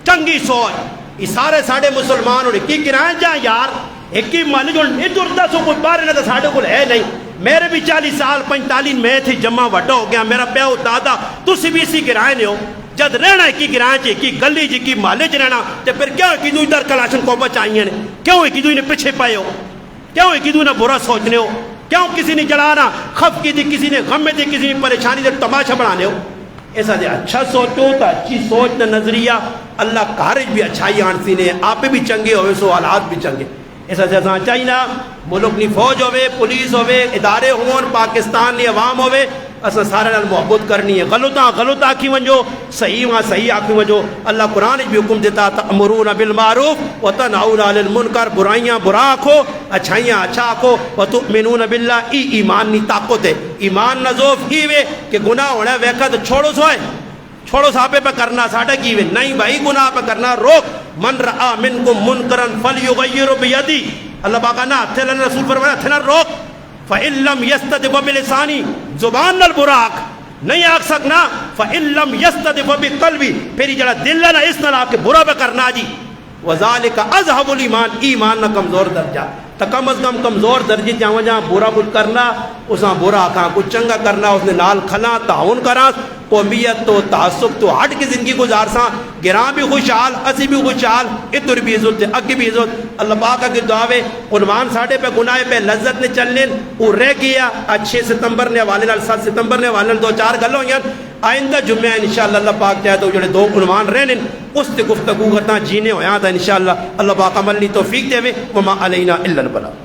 چنگی سوچ یہ سارے ساڑھے مسلمان ہونے کی کرائیں جائیں یار ایک ہی مالی جو ادھر دا سو کوئی بارے نہ تو ساڑھے کو ہے نہیں میرے بھی 40 سال 45 میں تھی جمع وڈا ہو گیا میرا پیو دادا تو سی بھی اسی گرائیں نے ہو جد رہنا ہے کی گرائیں چی کی گلی جی کی مالے چ رہنا تے پھر کیا ہوئی کی ادھر کلاشن کو بچائیں نے کیوں ہوئی کی نے پیچھے پائے ہو کیوں ہوئی کی نے برا سوچنے ہو کیوں کسی نے جلانا خف کی تھی کسی نے غم میں تھی کسی نے پریشانی دے تماشا بنانے ہو ایسا دے اچھا سوچو تا اچھی سوچ نا نظریہ اللہ کارج بھی اچھائی آنسی نے آپ بھی چنگے ہوئے سو حالات بھی چنگے ایسا سے اساں چاہیے نا ملک نی فوج ہوئے پولیس ہوئے ادارے ہون پاکستان نی عوام ہوئے اساں سارے نال محبت کرنی ہے. غلط آکھی ونجو, صحیح وہاں صحیح آکھی ونجو. اللہ قرآن بھی حکم دیتا تأمرون بالمعروف وتنہون عن المنکر, برائیاں برا آکھو اچھائیاں اچھا آکھو. وتؤمنون باللہ, ایمان نی طاقت ہے. ایمان نہ ذوف ہی وے کہ گناہ ہونا ویکھا تو چھوڑو سوائے چھوڑو صاحبے پہ کرنا ساٹا کی وے نہیں بھائی, گناہ پہ کرنا روک. من رآ منکم منکرا فلیغیر بیدی, اللہ پاک نا ہتھے لنا, رسول فرمایا ہتھے نہ روک. فإن لم يستطع بلسانی, زبان نال برا آکھ نہیں آکھ سکنا. فإن لم يستطع بقلبی, پھر جڑا دل ہے نا اس نال آکھ کے برا پہ کرنا جی. وذالک اذهب الایمان, ایمان نہ کمزور درجہ. تو کم از کم کمزور درجے جہاں جہاں برا کچھ کرنا اساں برا آکھاں, کچھ چنگا کرنا اس نے نال کھلا تعاون کراں. قومیت تو تعصب تو ہٹ کے زندگی گزارساں. گراں بھی خوشحال, اسی بھی خوشحال, ادھر بھی عزت اگے بھی عزت. اللہ پاک کی دعا ہے عنوان ساڈے پہ گناہ پہ لذت نے چلنے وہ رہ گیا. 6 ستمبر نے حوالے نال 7 ستمبر نے حوالے نال 2-4 گل ہوئیاں. آئندہ جمعہ انشاءاللہ اللہ پاک چاہے تو جڑے 2 عنوان رہنے اس تے گفتگو کرتا جینے ہویا تھا انشاءاللہ. اللہ پاک عمل لی توفیق دے. وما علینا الا البلاغ.